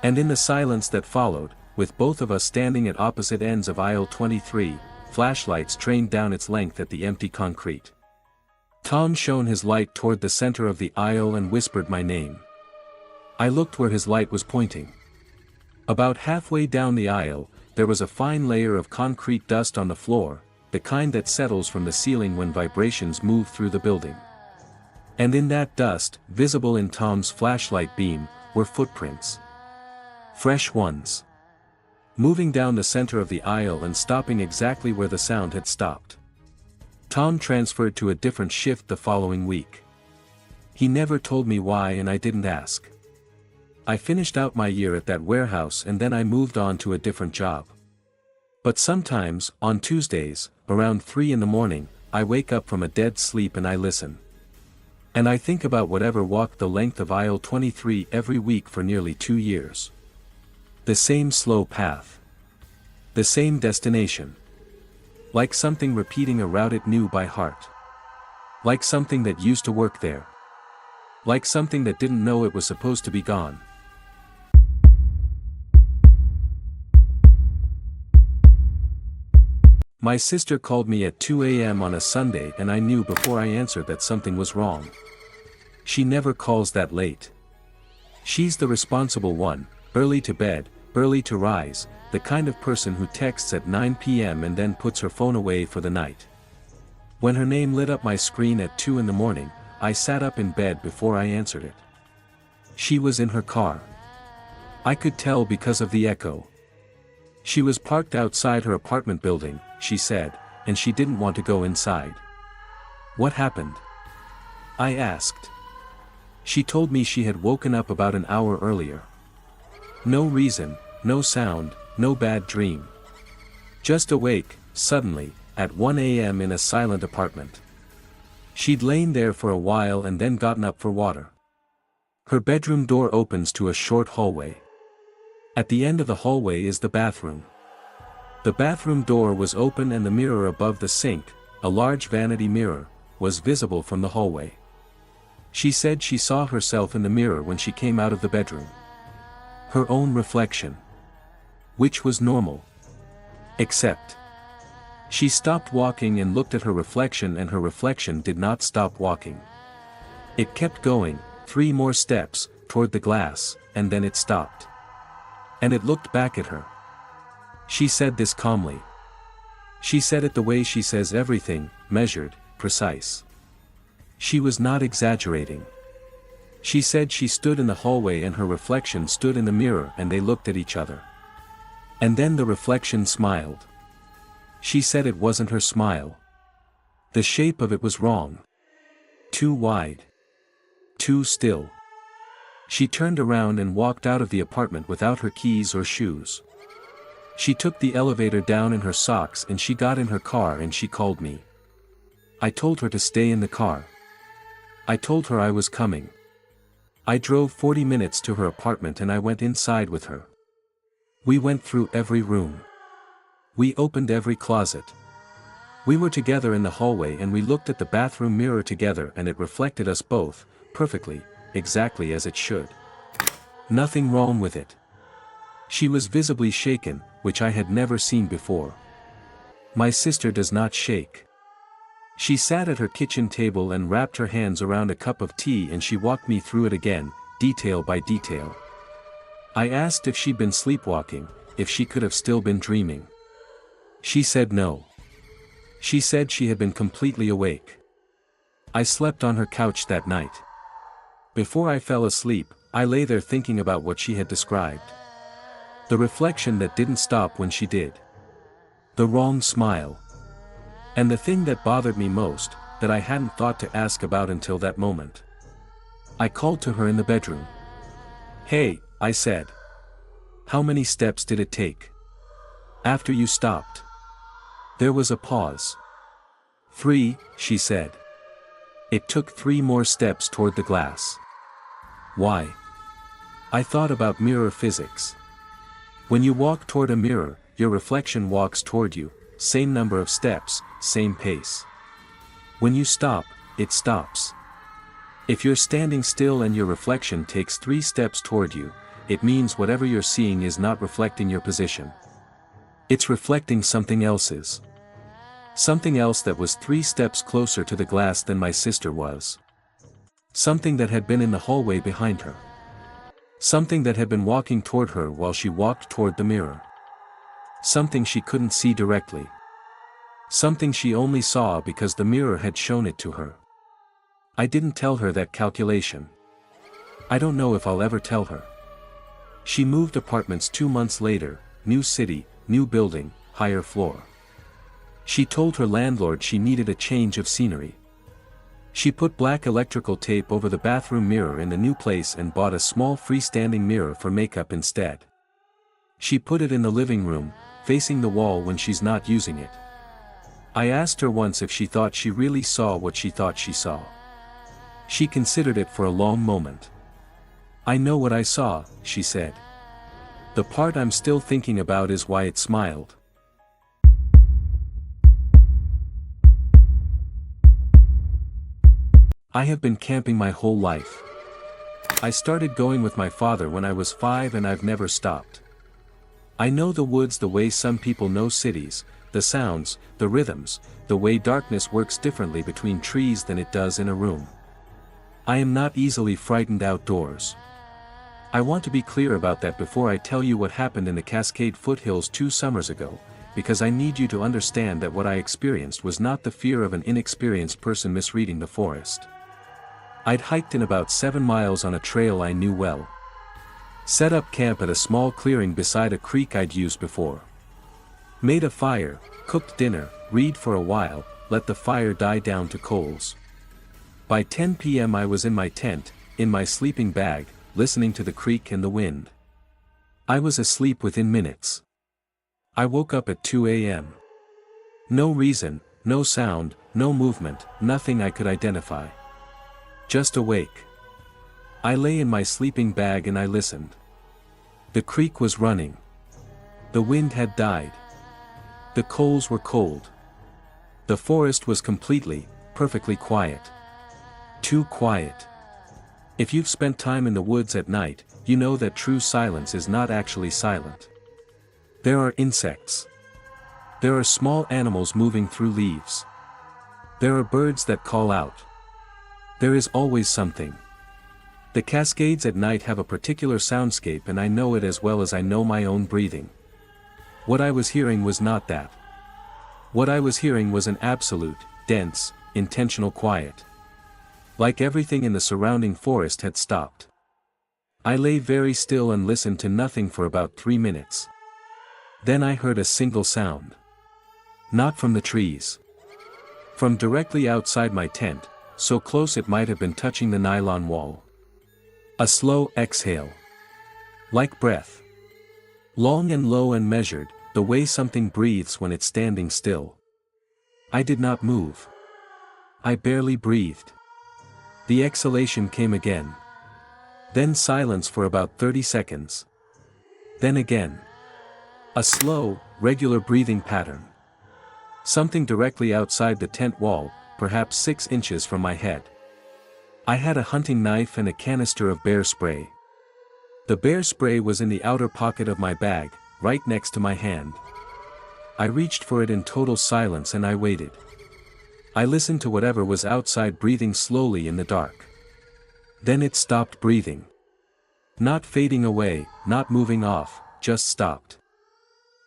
And in the silence that followed, with both of us standing at opposite ends of aisle 23, flashlights trained down its length at the empty concrete. Tom shone his light toward the center of the aisle and whispered my name. I looked where his light was pointing. About halfway down the aisle, there was a fine layer of concrete dust on the floor, the kind that settles from the ceiling when vibrations move through the building. And in that dust, visible in Tom's flashlight beam, were footprints. Fresh ones. Moving down the center of the aisle and stopping exactly where the sound had stopped. Tom transferred to a different shift the following week. He never told me why and I didn't ask. I finished out my year at that warehouse and then I moved on to a different job. But sometimes, on Tuesdays, around 3 in the morning, I wake up from a dead sleep and I listen. And I think about whatever walked the length of aisle 23 every week for nearly 2 years. The same slow path. The same destination. Like something repeating a route it knew by heart. Like something that used to work there. Like something that didn't know it was supposed to be gone. My sister called me at 2 a.m. on a Sunday and I knew before I answered that something was wrong. She never calls that late. She's the responsible one, early to bed, early to rise, the kind of person who texts at 9 p.m. and then puts her phone away for the night. When her name lit up my screen at 2 in the morning, I sat up in bed before I answered it. She was in her car. I could tell because of the echo. She was parked outside her apartment building, she said, and she didn't want to go inside. What happened? I asked. She told me she had woken up about an hour earlier. No reason, no sound, no bad dream. Just awake, suddenly, at 1 a.m. in a silent apartment. She'd lain there for a while and then gotten up for water. Her bedroom door opens to a short hallway. At the end of the hallway is the bathroom. The bathroom door was open and the mirror above the sink, a large vanity mirror, was visible from the hallway. She said she saw herself in the mirror when she came out of the bedroom. Her own reflection. Which was normal. Except. She stopped walking and looked at her reflection and her reflection did not stop walking. It kept going, 3 more steps, toward the glass, and then it stopped. And it looked back at her. She said this calmly. She said it the way she says everything, measured, precise. She was not exaggerating. She said she stood in the hallway and her reflection stood in the mirror and they looked at each other. And then the reflection smiled. She said it wasn't her smile. The shape of it was wrong. Too wide. Too still. She turned around and walked out of the apartment without her keys or shoes. She took the elevator down in her socks and she got in her car and she called me. I told her to stay in the car. I told her I was coming. I drove 40 minutes to her apartment and I went inside with her. We went through every room. We opened every closet. We were together in the hallway and we looked at the bathroom mirror together and it reflected us both, perfectly, exactly as it should. Nothing wrong with it. She was visibly shaken, which I had never seen before. My sister does not shake. She sat at her kitchen table and wrapped her hands around a cup of tea and she walked me through it again, detail by detail. I asked if she'd been sleepwalking, if she could have still been dreaming. She said no. She said she had been completely awake. I slept on her couch that night. Before I fell asleep, I lay there thinking about what she had described. The reflection that didn't stop when she did. The wrong smile. And the thing that bothered me most, that I hadn't thought to ask about until that moment. I called to her in the bedroom. "Hey," I said. "How many steps did it take? After you stopped?" There was a pause. "3," she said. It took 3 more steps toward the glass. Why? I thought about mirror physics. When you walk toward a mirror, your reflection walks toward you, same number of steps, same pace. When you stop, it stops. If you're standing still and your reflection takes 3 steps toward you, it means whatever you're seeing is not reflecting your position. It's reflecting something else's. Something else that was 3 steps closer to the glass than my sister was. Something that had been in the hallway behind her. Something that had been walking toward her while she walked toward the mirror. Something she couldn't see directly. Something she only saw because the mirror had shown it to her. I didn't tell her that calculation. I don't know if I'll ever tell her. She moved apartments 2 months later, new city, new building, higher floor. She told her landlord she needed a change of scenery. She put black electrical tape over the bathroom mirror in the new place and bought a small freestanding mirror for makeup instead. She put it in the living room, facing the wall when she's not using it. I asked her once if she thought she really saw what she thought she saw. She considered it for a long moment. "I know what I saw," she said. "The part I'm still thinking about is why it smiled." I have been camping my whole life. I started going with my father when I was 5 and I've never stopped. I know the woods the way some people know cities, the sounds, the rhythms, the way darkness works differently between trees than it does in a room. I am not easily frightened outdoors. I want to be clear about that before I tell you what happened in the Cascade foothills 2 summers ago, because I need you to understand that what I experienced was not the fear of an inexperienced person misreading the forest. I'd hiked in about 7 miles on a trail I knew well. Set up camp at a small clearing beside a creek I'd used before. Made a fire, cooked dinner, read for a while, let the fire die down to coals. By 10 p.m. I was in my tent, in my sleeping bag, listening to the creek and the wind. I was asleep within minutes. I woke up at 2 a.m. No reason, no sound, no movement, nothing I could identify. Just awake. I lay in my sleeping bag and I listened. The creek was running. The wind had died. The coals were cold. The forest was completely, perfectly quiet. Too quiet. If you've spent time in the woods at night, you know that true silence is not actually silent. There are insects. There are small animals moving through leaves. There are birds that call out. There is always something. The Cascades at night have a particular soundscape and I know it as well as I know my own breathing. What I was hearing was not that. What I was hearing was an absolute, dense, intentional quiet. Like everything in the surrounding forest had stopped. I lay very still and listened to nothing for about 3 minutes. Then I heard a single sound. Not from the trees. From directly outside my tent, so close it might have been touching the nylon wall. A slow exhale. Like breath. Long and low and measured, the way something breathes when it's standing still. I did not move. I barely breathed. The exhalation came again. Then silence for about 30 seconds. Then again. A slow, regular breathing pattern. Something directly outside the tent wall, perhaps 6 inches from my head. I had a hunting knife and a canister of bear spray. The bear spray was in the outer pocket of my bag, right next to my hand. I reached for it in total silence and I waited. I listened to whatever was outside breathing slowly in the dark. Then it stopped breathing. Not fading away, not moving off, just stopped.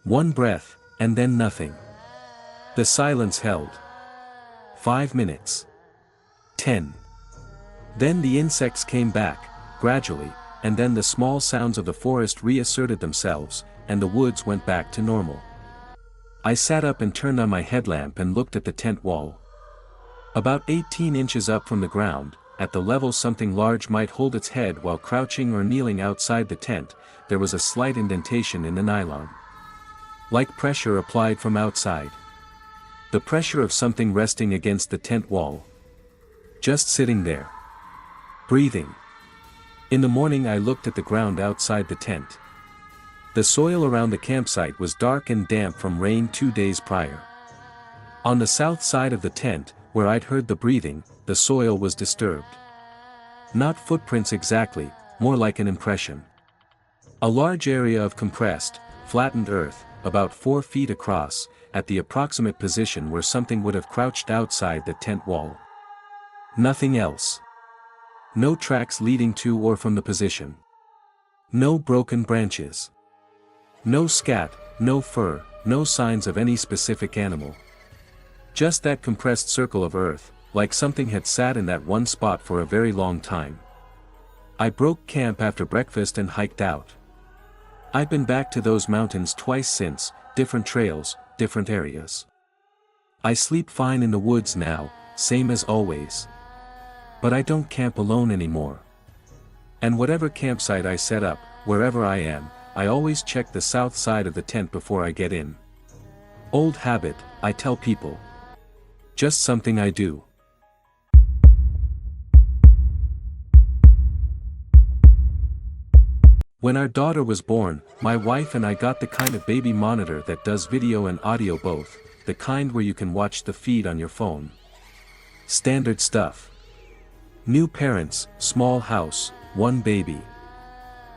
One breath, and then nothing. The silence held. 5 minutes. 10. Then the insects came back, gradually, and then the small sounds of the forest reasserted themselves, and the woods went back to normal. I sat up and turned on my headlamp and looked at the tent wall. About 18 inches up from the ground, at the level something large might hold its head while crouching or kneeling outside the tent, there was a slight indentation in the nylon. Like pressure applied from outside. The pressure of something resting against the tent wall. Just sitting there. Breathing. In the morning I looked at the ground outside the tent. The soil around the campsite was dark and damp from rain 2 days prior. On the south side of the tent, where I'd heard the breathing, the soil was disturbed. Not footprints exactly, more like an impression. A large area of compressed, flattened earth, about 4 feet across, at the approximate position where something would have crouched outside the tent wall. Nothing else. No tracks leading to or from the position. No broken branches. No scat, no fur, no signs of any specific animal. Just that compressed circle of earth, like something had sat in that one spot for a very long time. I broke camp after breakfast and hiked out. I've been back to those mountains twice since, different trails, different areas. I sleep fine in the woods now, same as always. But I don't camp alone anymore. And whatever campsite I set up, wherever I am, I always check the south side of the tent before I get in. Old habit, I tell people. Just something I do. When our daughter was born, my wife and I got the kind of baby monitor that does video and audio both, the kind where you can watch the feed on your phone. Standard stuff. New parents, small house, 1 baby.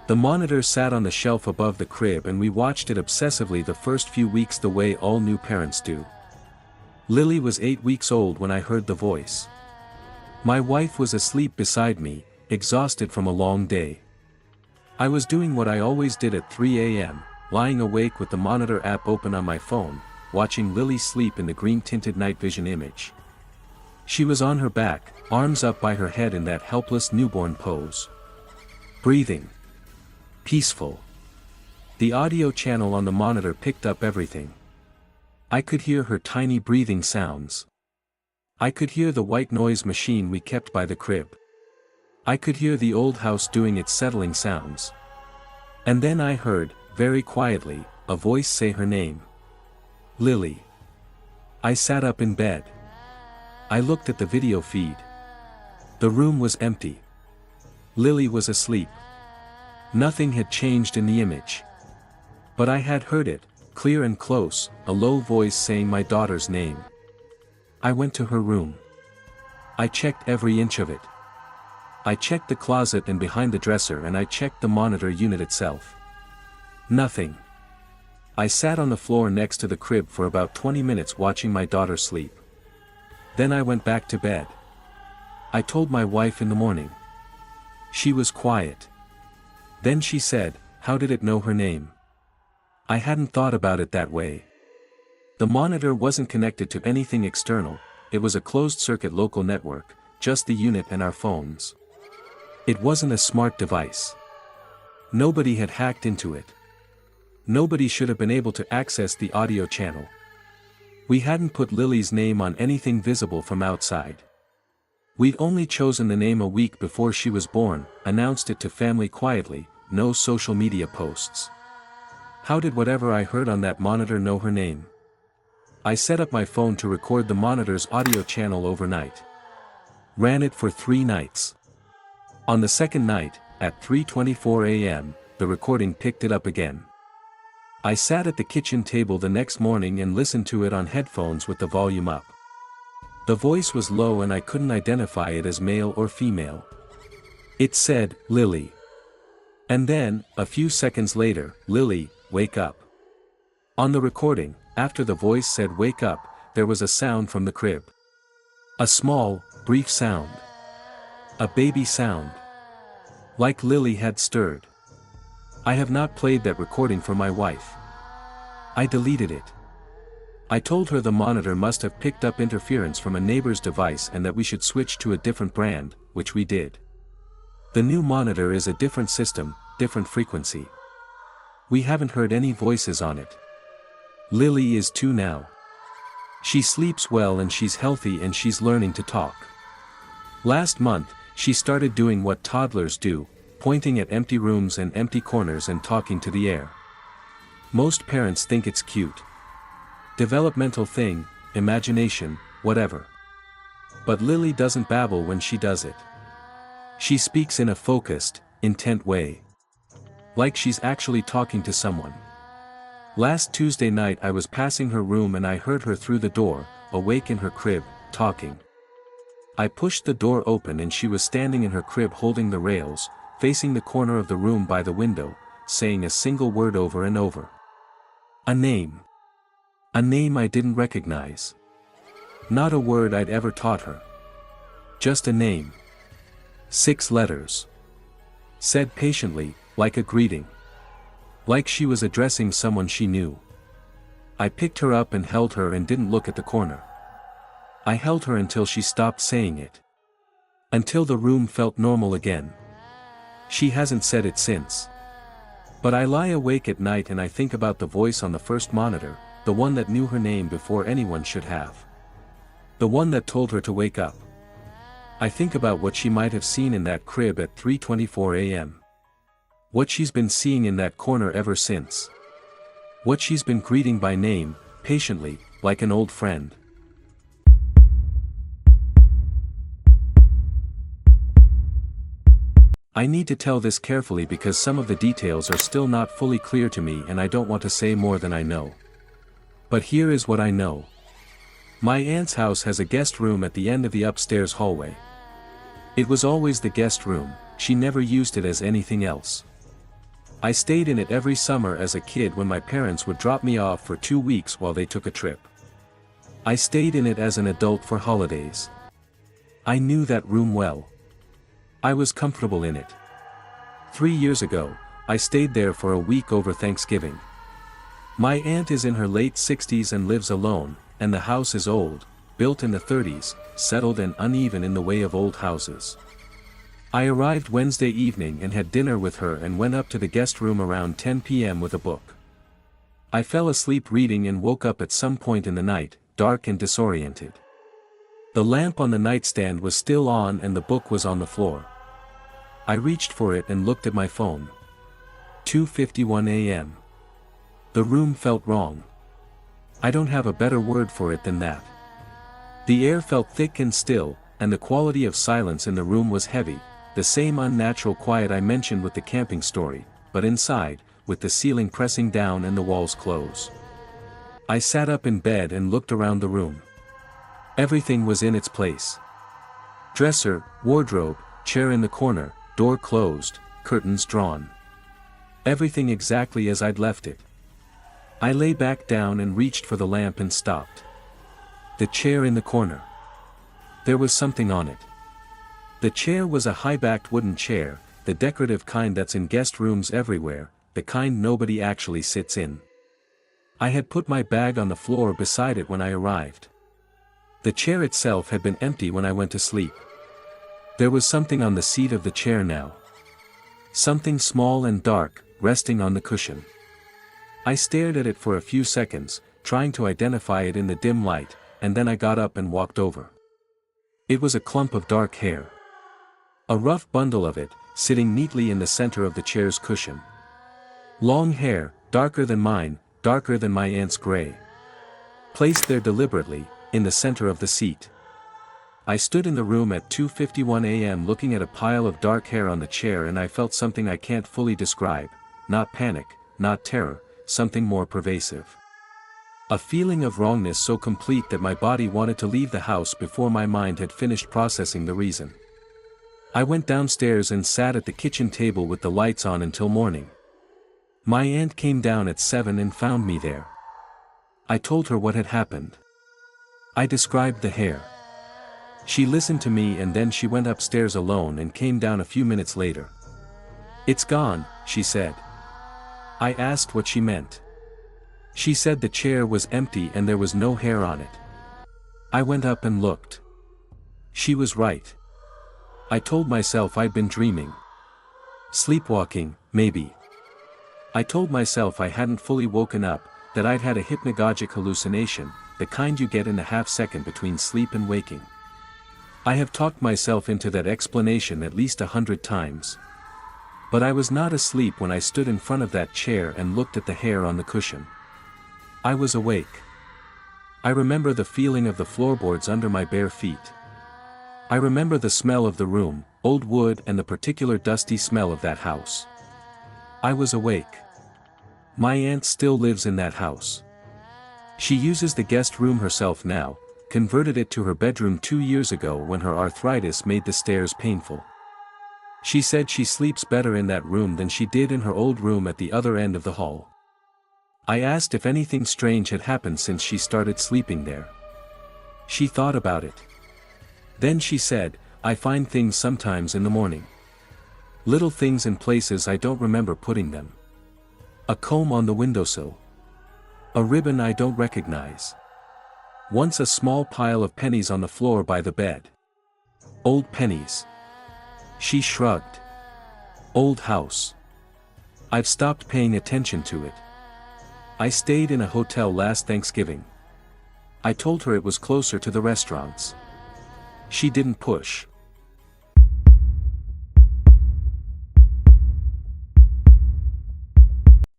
The monitor sat on the shelf above the crib and we watched it obsessively the first few weeks the way all new parents do. Lily was 8 weeks old when I heard the voice. My wife was asleep beside me, exhausted from a long day. I was doing what I always did at 3 a.m., lying awake with the monitor app open on my phone, watching Lily sleep in the green-tinted night vision image. She was on her back, arms up by her head in that helpless newborn pose. Breathing. Peaceful. The audio channel on the monitor picked up everything. I could hear her tiny breathing sounds. I could hear the white noise machine we kept by the crib. I could hear the old house doing its settling sounds. And then I heard, very quietly, a voice say her name. Lily. I sat up in bed. I looked at the video feed. The room was empty. Lily was asleep. Nothing had changed in the image. But I had heard it, clear and close, a low voice saying my daughter's name. I went to her room. I checked every inch of it. I checked the closet and behind the dresser and I checked the monitor unit itself. Nothing. I sat on the floor next to the crib for about 20 minutes watching my daughter sleep. Then I went back to bed. I told my wife in the morning. She was quiet. Then she said, "How did it know her name?" I hadn't thought about it that way. The monitor wasn't connected to anything external, it was a closed-circuit local network, just the unit and our phones. It wasn't a smart device. Nobody had hacked into it. Nobody should have been able to access the audio channel. We hadn't put Lily's name on anything visible from outside. We'd only chosen the name a week before she was born, announced it to family quietly, no social media posts. How did whatever I heard on that monitor know her name? I set up my phone to record the monitor's audio channel overnight. Ran it for 3 nights. On the second night, at 3:24 a.m., the recording picked it up again. I sat at the kitchen table the next morning and listened to it on headphones with the volume up. The voice was low and I couldn't identify it as male or female. It said, "Lily." And then, a few seconds later, "Lily, wake up." On the recording, after the voice said "wake up," there was a sound from the crib. A small, brief sound. A baby sound. Like Lily had stirred. I have not played that recording for my wife. I deleted it. I told her the monitor must have picked up interference from a neighbor's device and that we should switch to a different brand, which we did. The new monitor is a different system, different frequency. We haven't heard any voices on it. Lily is 2 now. She sleeps well and she's healthy and she's learning to talk. Last month, she started doing what toddlers do, pointing at empty rooms and empty corners and talking to the air. Most parents think it's cute. Developmental thing, imagination, whatever. But Lily doesn't babble when she does it. She speaks in a focused, intent way. Like she's actually talking to someone. Last Tuesday night I was passing her room and I heard her through the door, awake in her crib, talking. I pushed the door open and she was standing in her crib holding the rails, facing the corner of the room by the window, saying a single word over and over. A name. A name I didn't recognize. Not a word I'd ever taught her. Just a name. 6 letters. Said patiently, like a greeting. Like she was addressing someone she knew. I picked her up and held her and didn't look at the corner. I held her until she stopped saying it. Until the room felt normal again. She hasn't said it since. But I lie awake at night and I think about the voice on the first monitor, the one that knew her name before anyone should have. The one that told her to wake up. I think about what she might have seen in that crib at 3:24 a.m. What she's been seeing in that corner ever since. What she's been greeting by name, patiently, like an old friend. I need to tell this carefully because some of the details are still not fully clear to me and I don't want to say more than I know. But here is what I know. My aunt's house has a guest room at the end of the upstairs hallway. It was always the guest room, she never used it as anything else. I stayed in it every summer as a kid when my parents would drop me off for 2 weeks while they took a trip. I stayed in it as an adult for holidays. I knew that room well. I was comfortable in it. 3 years ago, I stayed there for a week over Thanksgiving. My aunt is in her late 60s and lives alone, and the house is old, built in the 30s, settled and uneven in the way of old houses. I arrived Wednesday evening and had dinner with her and went up to the guest room around 10 p.m. with a book. I fell asleep reading and woke up at some point in the night, dark and disoriented. The lamp on the nightstand was still on and the book was on the floor. I reached for it and looked at my phone. 2:51 a.m. The room felt wrong. I don't have a better word for it than that. The air felt thick and still, and the quality of silence in the room was heavy, the same unnatural quiet I mentioned with the camping story, but inside, with the ceiling pressing down and the walls close. I sat up in bed and looked around the room. Everything was in its place. Dresser, wardrobe, chair in the corner, door closed, curtains drawn. Everything exactly as I'd left it. I lay back down and reached for the lamp and stopped. The chair in the corner. There was something on it. The chair was a high-backed wooden chair, the decorative kind that's in guest rooms everywhere, the kind nobody actually sits in. I had put my bag on the floor beside it when I arrived. The chair itself had been empty when I went to sleep. There was something on the seat of the chair now. Something small and dark, resting on the cushion. I stared at it for a few seconds, trying to identify it in the dim light, and then I got up and walked over. It was a clump of dark hair. A rough bundle of it, sitting neatly in the center of the chair's cushion. Long hair, darker than mine, darker than my aunt's gray. Placed there deliberately, in the center of the seat. I stood in the room at 2:51 a.m. looking at a pile of dark hair on the chair and I felt something I can't fully describe, not panic, not terror, something more pervasive. A feeling of wrongness so complete that my body wanted to leave the house before my mind had finished processing the reason. I went downstairs and sat at the kitchen table with the lights on until morning. My aunt came down at 7 and found me there. I told her what had happened. I described the hair. She listened to me and then she went upstairs alone and came down a few minutes later. "It's gone," she said. I asked what she meant. She said the chair was empty and there was no hair on it. I went up and looked. She was right. I told myself I'd been dreaming. Sleepwalking, maybe. I told myself I hadn't fully woken up, that I'd had a hypnagogic hallucination, the kind you get in a half-second between sleep and waking. I have talked myself into that explanation at least 100 times. But I was not asleep when I stood in front of that chair and looked at the hair on the cushion. I was awake. I remember the feeling of the floorboards under my bare feet. I remember the smell of the room, old wood, and the particular dusty smell of that house. I was awake. My aunt still lives in that house. She uses the guest room herself now, converted it to her bedroom 2 years ago when her arthritis made the stairs painful. She said she sleeps better in that room than she did in her old room at the other end of the hall. I asked if anything strange had happened since she started sleeping there. She thought about it. Then she said, I find things sometimes in the morning. Little things in places I don't remember putting them. A comb on the windowsill. A ribbon I don't recognize. Once a small pile of pennies on the floor by the bed. Old pennies. She shrugged. Old house. I've stopped paying attention to it. I stayed in a hotel last Thanksgiving. I told her it was closer to the restaurants. She didn't push.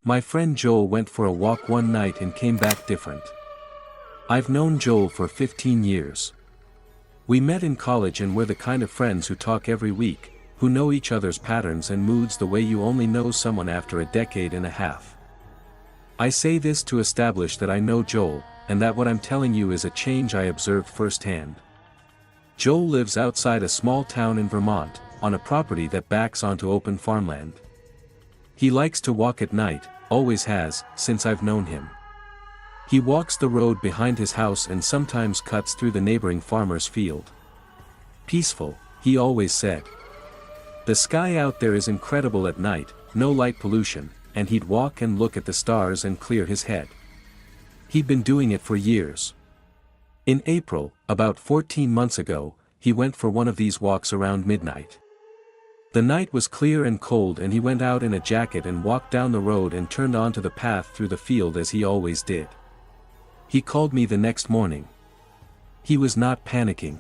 My friend Joel went for a walk one night and came back different. I've known Joel for 15 years. We met in college and we're the kind of friends who talk every week, who know each other's patterns and moods the way you only know someone after a decade and a half. I say this to establish that I know Joel, and that what I'm telling you is a change I observed firsthand. Joel lives outside a small town in Vermont, on a property that backs onto open farmland. He likes to walk at night, always has, since I've known him. He walks the road behind his house and sometimes cuts through the neighboring farmer's field. Peaceful, he always said. The sky out there is incredible at night, no light pollution, and he'd walk and look at the stars and clear his head. He'd been doing it for years. In April, about 14 months ago, he went for one of these walks around midnight. The night was clear and cold and he went out in a jacket and walked down the road and turned onto the path through the field as he always did. He called me the next morning. He was not panicking.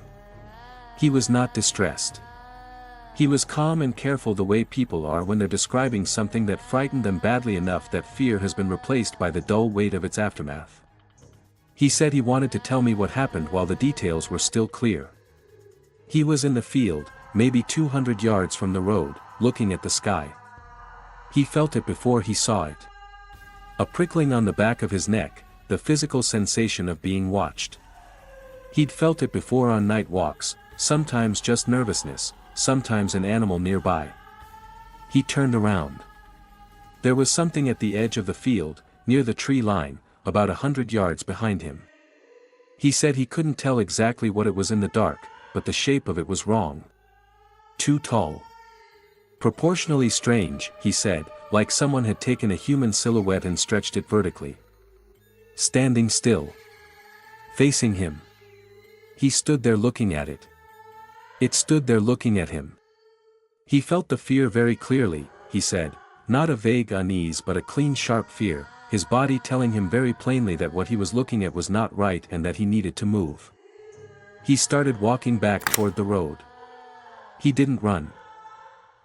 He was not distressed. He was calm and careful the way people are when they're describing something that frightened them badly enough that fear has been replaced by the dull weight of its aftermath. He said he wanted to tell me what happened while the details were still clear. He was in the field, maybe 200 yards from the road, looking at the sky. He felt it before he saw it. A prickling on the back of his neck, the physical sensation of being watched. He'd felt it before on night walks, sometimes just nervousness, sometimes an animal nearby. He turned around. There was something at the edge of the field, near the tree line, about 100 yards behind him. He said he couldn't tell exactly what it was in the dark, but the shape of it was wrong. Too tall. Proportionally strange, he said, like someone had taken a human silhouette and stretched it vertically. Standing still. Facing him. He stood there looking at it. It stood there looking at him. He felt the fear very clearly, he said, not a vague unease but a clean sharp fear, his body telling him very plainly that what he was looking at was not right and that he needed to move. He started walking back toward the road. He didn't run.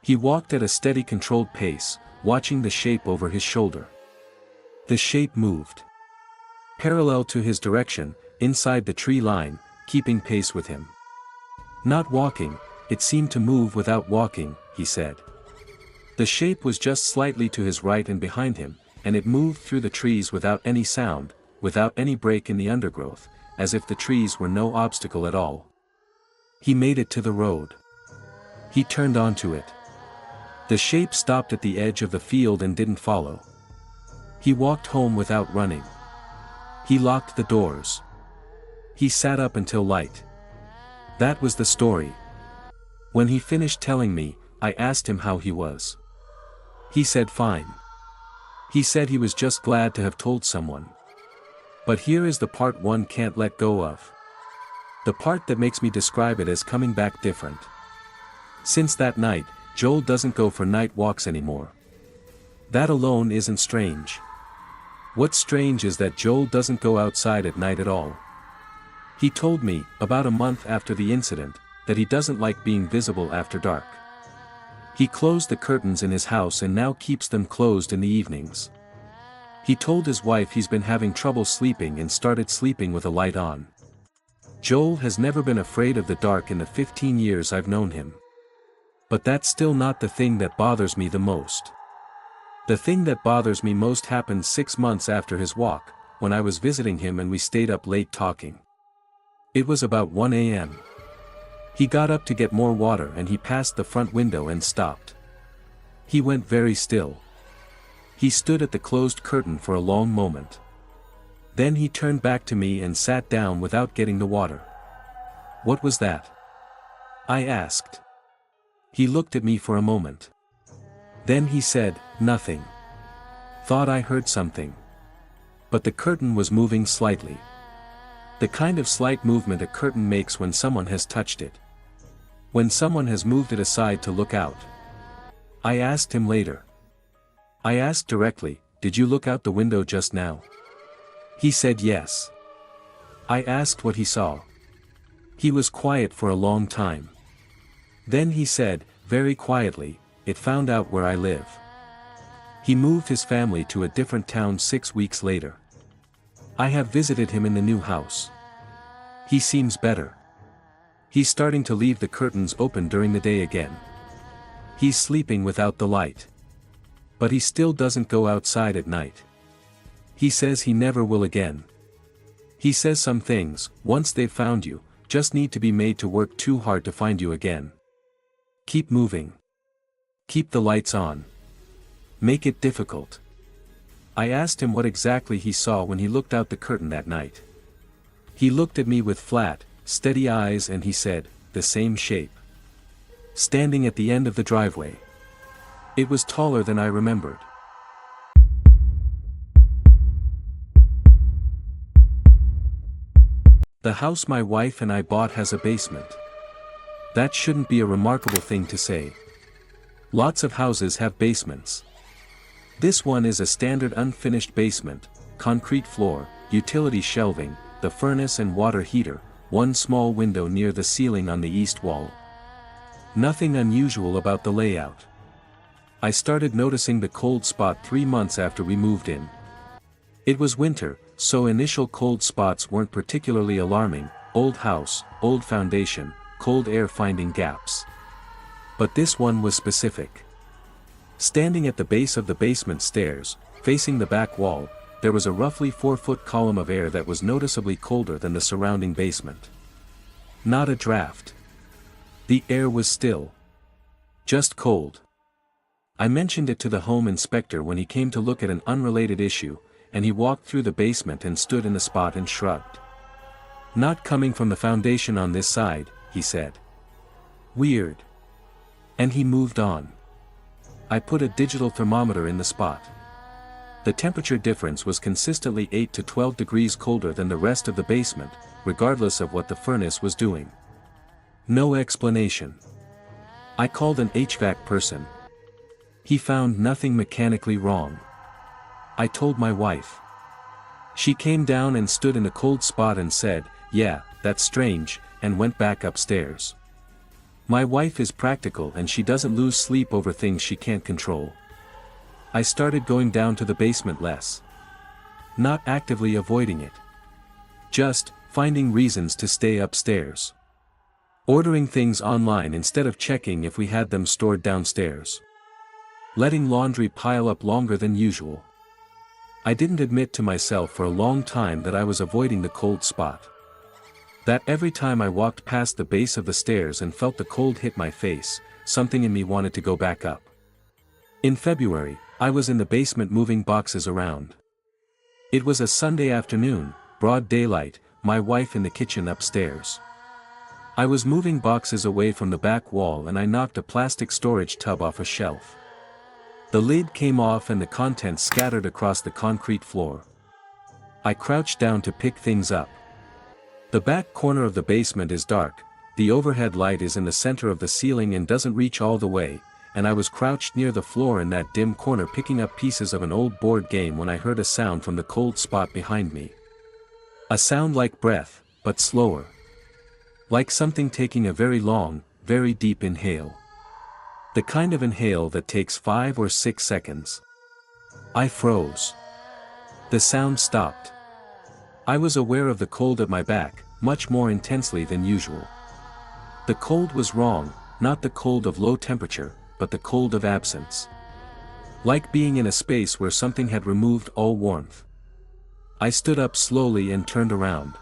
He walked at a steady controlled pace, watching the shape over his shoulder. The shape moved. Parallel to his direction, inside the tree line, keeping pace with him. Not walking, it seemed to move without walking, he said. The shape was just slightly to his right and behind him, and it moved through the trees without any sound, without any break in the undergrowth, as if the trees were no obstacle at all. He made it to the road. He turned onto it. The shape stopped at the edge of the field and didn't follow. He walked home without running. He locked the doors. He sat up until light. That was the story. When he finished telling me, I asked him how he was. He said fine. He said he was just glad to have told someone. But here is the part one can't let go of. The part that makes me describe it as coming back different. Since that night, Joel doesn't go for night walks anymore. That alone isn't strange. What's strange is that Joel doesn't go outside at night at all. He told me, about a month after the incident, that he doesn't like being visible after dark. He closed the curtains in his house and now keeps them closed in the evenings. He told his wife he's been having trouble sleeping and started sleeping with a light on. Joel has never been afraid of the dark in the 15 years I've known him. But that's still not the thing that bothers me the most. The thing that bothers me most happened 6 months after his walk, when I was visiting him and we stayed up late talking. It was about 1 a.m. He got up to get more water and he passed the front window and stopped. He went very still. He stood at the closed curtain for a long moment. Then he turned back to me and sat down without getting the water. "What was that?" I asked. He looked at me for a moment. Then he said, "Nothing. Thought I heard something." But the curtain was moving slightly. The kind of slight movement a curtain makes when someone has touched it. When someone has moved it aside to look out. I asked him later. I asked directly, "Did you look out the window just now?" He said yes. I asked what he saw. He was quiet for a long time. Then he said, very quietly, "It found out where I live." He moved his family to a different town 6 weeks later. I have visited him in the new house. He seems better. He's starting to leave the curtains open during the day again. He's sleeping without the light. But he still doesn't go outside at night. He says he never will again. He says some things, once they've found you, just need to be made to work too hard to find you again. Keep moving. Keep the lights on. Make it difficult. I asked him what exactly he saw when he looked out the curtain that night. He looked at me with flat, steady eyes and he said, "The same shape. Standing at the end of the driveway. It was taller than I remembered." The house my wife and I bought has a basement. That shouldn't be a remarkable thing to say. Lots of houses have basements. This one is a standard unfinished basement, concrete floor, utility shelving, the furnace and water heater, one small window near the ceiling on the east wall. Nothing unusual about the layout. I started noticing the cold spot 3 months after we moved in. It was winter, so initial cold spots weren't particularly alarming, old house, old foundation, cold air finding gaps. But this one was specific. Standing at the base of the basement stairs, facing the back wall, there was a roughly 4-foot column of air that was noticeably colder than the surrounding basement. Not a draft. The air was still. Just cold. I mentioned it to the home inspector when he came to look at an unrelated issue, and he walked through the basement and stood in the spot and shrugged. "Not coming from the foundation on this side," he said. "Weird." And he moved on. I put a digital thermometer in the spot. The temperature difference was consistently 8 to 12 degrees colder than the rest of the basement, regardless of what the furnace was doing. No explanation. I called an HVAC person. He found nothing mechanically wrong. I told my wife. She came down and stood in a cold spot and said, "Yeah, that's strange," and went back upstairs. My wife is practical and she doesn't lose sleep over things she can't control. I started going down to the basement less. Not actively avoiding it. Just finding reasons to stay upstairs. Ordering things online instead of checking if we had them stored downstairs. Letting laundry pile up longer than usual. I didn't admit to myself for a long time that I was avoiding the cold spot. That every time I walked past the base of the stairs and felt the cold hit my face, something in me wanted to go back up. In February, I was in the basement moving boxes around. It was a Sunday afternoon, broad daylight, my wife in the kitchen upstairs. I was moving boxes away from the back wall and I knocked a plastic storage tub off a shelf. The lid came off and the contents scattered across the concrete floor. I crouched down to pick things up. The back corner of the basement is dark, the overhead light is in the center of the ceiling and doesn't reach all the way, and I was crouched near the floor in that dim corner picking up pieces of an old board game when I heard a sound from the cold spot behind me. A sound like breath, but slower. Like something taking a very long, very deep inhale. The kind of inhale that takes 5 or 6 seconds. I froze. The sound stopped. I was aware of the cold at my back, much more intensely than usual. The cold was wrong, not the cold of low temperature, but the cold of absence. Like being in a space where something had removed all warmth. I stood up slowly and turned around.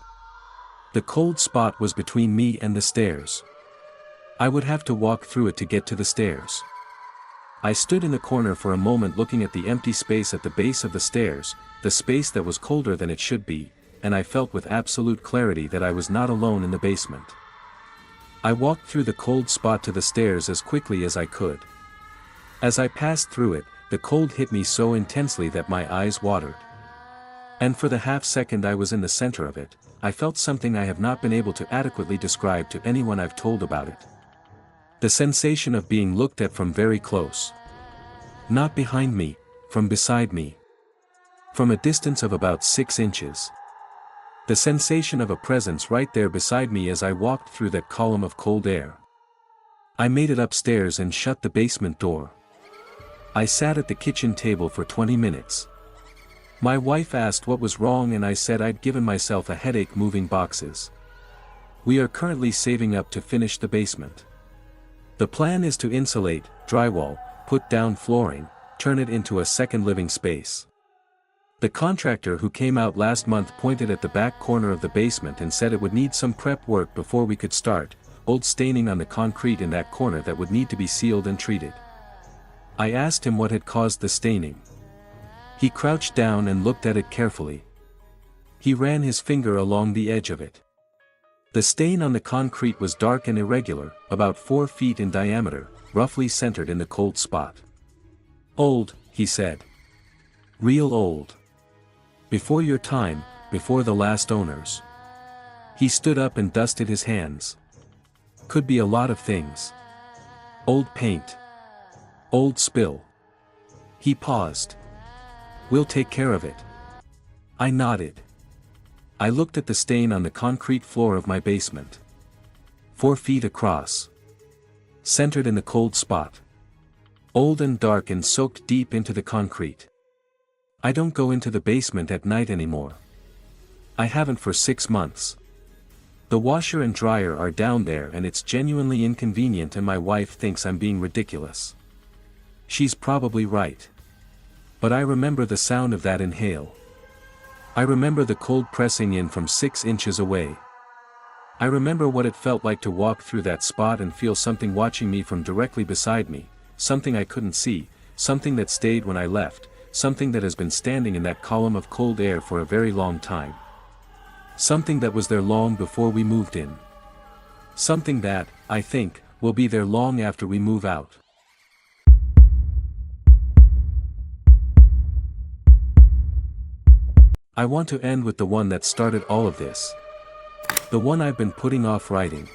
The cold spot was between me and the stairs. I would have to walk through it to get to the stairs. I stood in the corner for a moment looking at the empty space at the base of the stairs, the space that was colder than it should be, and I felt with absolute clarity that I was not alone in the basement. I walked through the cold spot to the stairs as quickly as I could. As I passed through it, the cold hit me so intensely that my eyes watered. And for the half second I was in the center of it, I felt something I have not been able to adequately describe to anyone I've told about it. The sensation of being looked at from very close. Not behind me, from beside me. From a distance of about 6 inches. The sensation of a presence right there beside me as I walked through that column of cold air. I made it upstairs and shut the basement door. I sat at the kitchen table for 20 minutes. My wife asked what was wrong and I said I'd given myself a headache moving boxes. We are currently saving up to finish the basement. The plan is to insulate, drywall, put down flooring, turn it into a second living space. The contractor who came out last month pointed at the back corner of the basement and said it would need some prep work before we could start, old staining on the concrete in that corner that would need to be sealed and treated. I asked him what had caused the staining. He crouched down and looked at it carefully. He ran his finger along the edge of it. The stain on the concrete was dark and irregular, about 4 feet in diameter, roughly centered in the cold spot. Old, he said. Real old. Before your time, before the last owners. He stood up and dusted his hands. Could be a lot of things. Old paint. Old spill. He paused. We'll take care of it. I nodded. I looked at the stain on the concrete floor of my basement. 4 feet across. Centered in the cold spot. Old and dark and soaked deep into the concrete. I don't go into the basement at night anymore. I haven't for 6 months. The washer and dryer are down there and it's genuinely inconvenient and my wife thinks I'm being ridiculous. She's probably right. But I remember the sound of that inhale. I remember the cold pressing in from 6 inches away. I remember what it felt like to walk through that spot and feel something watching me from directly beside me, something I couldn't see, something that stayed when I left, something that has been standing in that column of cold air for a very long time. Something that was there long before we moved in. Something that, I think, will be there long after we move out. I want to end with the one that started all of this. The one I've been putting off writing.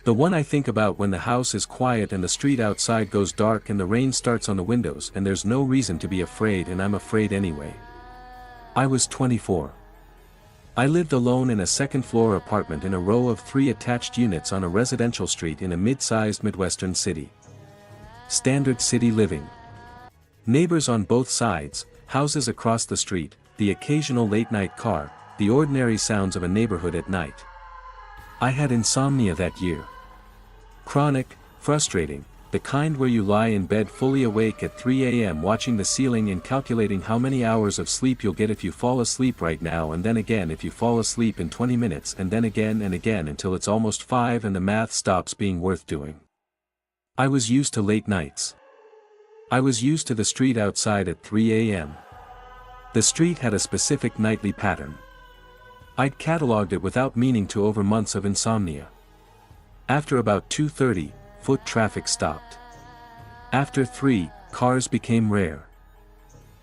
The one I think about when the house is quiet and the street outside goes dark and the rain starts on the windows and there's no reason to be afraid and I'm afraid anyway. I was 24. I lived alone in a second-floor apartment in a row of 3 attached units on a residential street in a mid-sized Midwestern city. Standard city living. Neighbors on both sides, houses across the street, the occasional late-night car, the ordinary sounds of a neighborhood at night. I had insomnia that year. Chronic, frustrating, the kind where you lie in bed fully awake at 3 a.m. watching the ceiling and calculating how many hours of sleep you'll get if you fall asleep right now and then again if you fall asleep in 20 minutes and then again and again until it's almost 5 and the math stops being worth doing. I was used to late nights. I was used to the street outside at 3 a.m. The street had a specific nightly pattern. I'd catalogued it without meaning to over months of insomnia. After about 2:30, foot traffic stopped. After 3, cars became rare.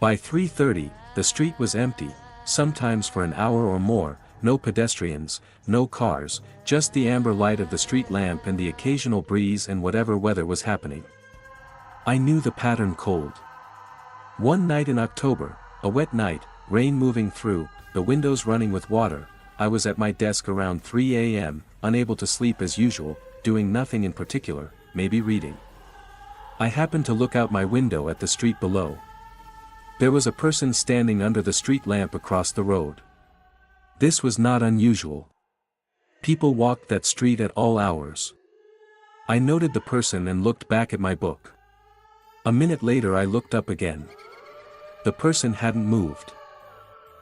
By 3:30, the street was empty, sometimes for an hour or more, no pedestrians, no cars, just the amber light of the street lamp and the occasional breeze and whatever weather was happening. I knew the pattern cold. One night in October, a wet night, rain moving through, the windows running with water, I was at my desk around 3 a.m., unable to sleep as usual, doing nothing in particular, maybe reading. I happened to look out my window at the street below. There was a person standing under the street lamp across the road. This was not unusual. People walked that street at all hours. I noted the person and looked back at my book. A minute later I looked up again. The person hadn't moved.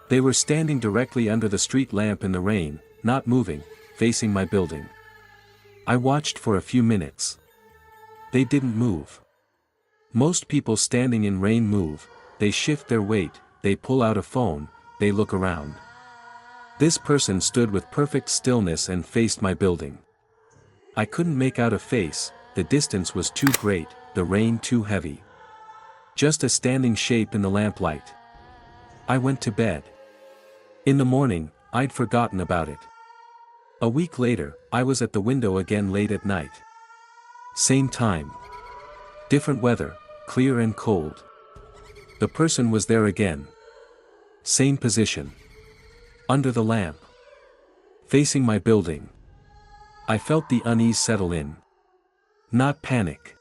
They were standing directly under the street lamp in the rain, not moving, facing my building. I watched for a few minutes. They didn't move. Most people standing in rain move, they shift their weight, they pull out a phone, they look around. This person stood with perfect stillness and faced my building. I couldn't make out a face, the distance was too great, the rain too heavy. Just a standing shape in the lamplight. I went to bed. In the morning, I'd forgotten about it. A week later, I was at the window again late at night. Same time. Different weather, clear and cold. The person was there again. Same position. Under the lamp. Facing my building. I felt the unease settle in. Not panic.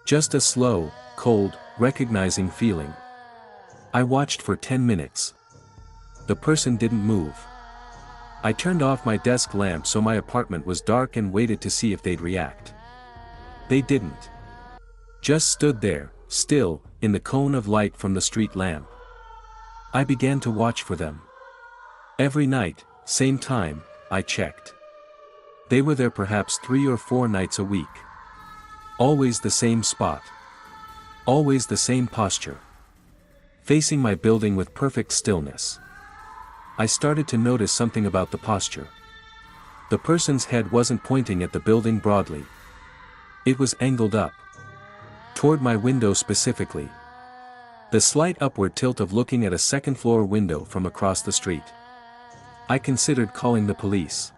Just a slow, cold, recognizing feeling. I watched for 10 minutes. The person didn't move. I turned off my desk lamp so my apartment was dark and waited to see if they'd react. They didn't. Just stood there, still, in the cone of light from the street lamp. I began to watch for them. Every night, same time, I checked. They were there perhaps 3 or 4 nights a week. Always the same spot. Always the same posture. Facing my building with perfect stillness. I started to notice something about the posture. The person's head wasn't pointing at the building broadly. It was angled up. Toward my window specifically. The slight upward tilt of looking at a second-floor window from across the street. I considered calling the police.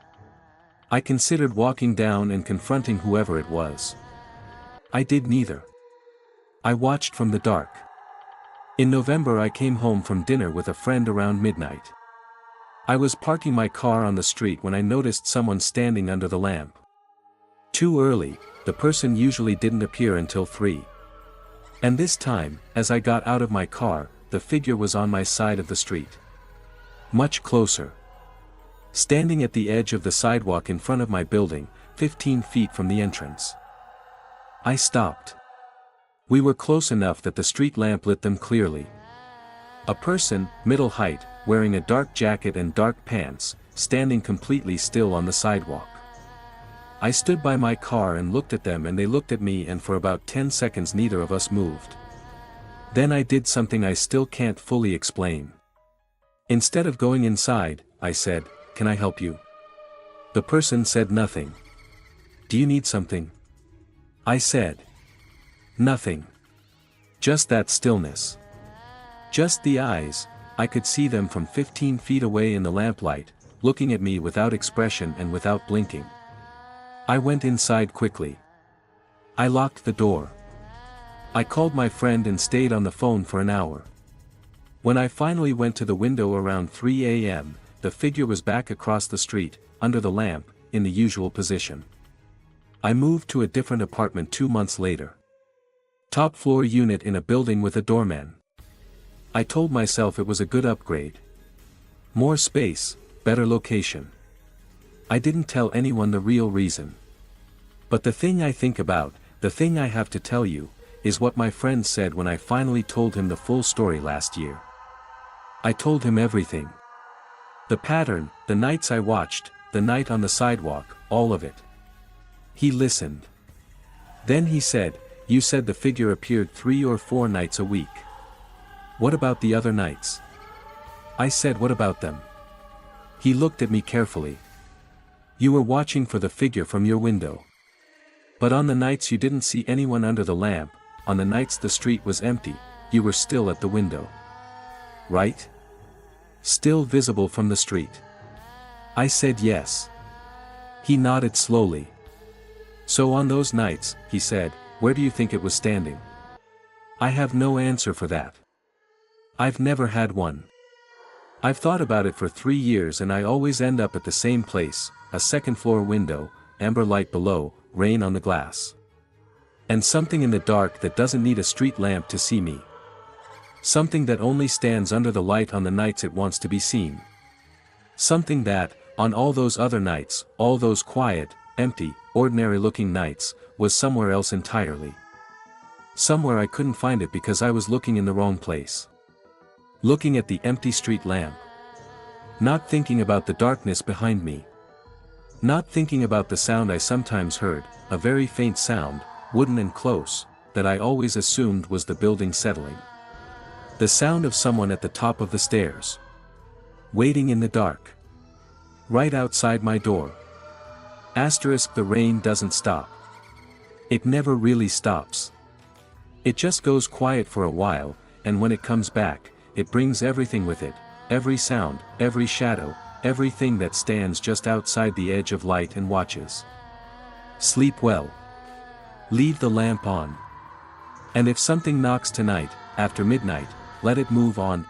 I considered walking down and confronting whoever it was. I did neither. I watched from the dark. In November I came home from dinner with a friend around midnight. I was parking my car on the street when I noticed someone standing under the lamp. Too early, the person usually didn't appear until 3. And this time, as I got out of my car, the figure was on my side of the street. Much closer. Standing at the edge of the sidewalk in front of my building, 15 feet from the entrance. I stopped. We were close enough that the street lamp lit them clearly. A person, middle height, wearing a dark jacket and dark pants, standing completely still on the sidewalk. I stood by my car and looked at them and they looked at me, and for about 10 seconds neither of us moved. Then I did something I still can't fully explain. Instead of going inside, I said, "Can I help you?" The person said nothing. "Do you need something?" I said. Nothing. Just that stillness. Just the eyes. I could see them from 15 feet away in the lamplight, looking at me without expression and without blinking. I went inside quickly. I locked the door. I called my friend and stayed on the phone for an hour. When I finally went to the window around 3 a.m., the figure was back across the street, under the lamp, in the usual position. I moved to a different apartment 2 months later. Top floor unit in a building with a doorman. I told myself it was a good upgrade. More space, better location. I didn't tell anyone the real reason. But the thing I think about, the thing I have to tell you, is what my friend said when I finally told him the full story last year. I told him everything. The pattern, the nights I watched, the night on the sidewalk, all of it. He listened. Then he said, "You said the figure appeared 3 or 4 nights a week. What about the other nights?" I said, "What about them?" He looked at me carefully. "You were watching for the figure from your window. But on the nights you didn't see anyone under the lamp, on the nights the street was empty, you were still at the window. Right?" still visible from the street. I said yes. He nodded slowly. So on those nights, he said, where do you think it was standing? I have no answer for that. I've never had one. I've thought about it for 3 years and I always end up at the same place, a second-floor window, amber light below, rain on the glass. And something in the dark that doesn't need a street lamp to see me. Something that only stands under the light on the nights it wants to be seen. Something that, on all those other nights, all those quiet, empty, ordinary-looking nights, was somewhere else entirely. Somewhere I couldn't find it because I was looking in the wrong place. Looking at the empty street lamp. Not thinking about the darkness behind me. Not thinking about the sound I sometimes heard, a very faint sound, wooden and close, that I always assumed was the building settling. The sound of someone at the top of the stairs. Waiting in the dark. Right outside my door. The rain doesn't stop. It never really stops. It just goes quiet for a while, and when it comes back, it brings everything with it, every sound, every shadow, everything that stands just outside the edge of light and watches. Sleep well. Leave the lamp on. And if something knocks tonight, after midnight, let it move on,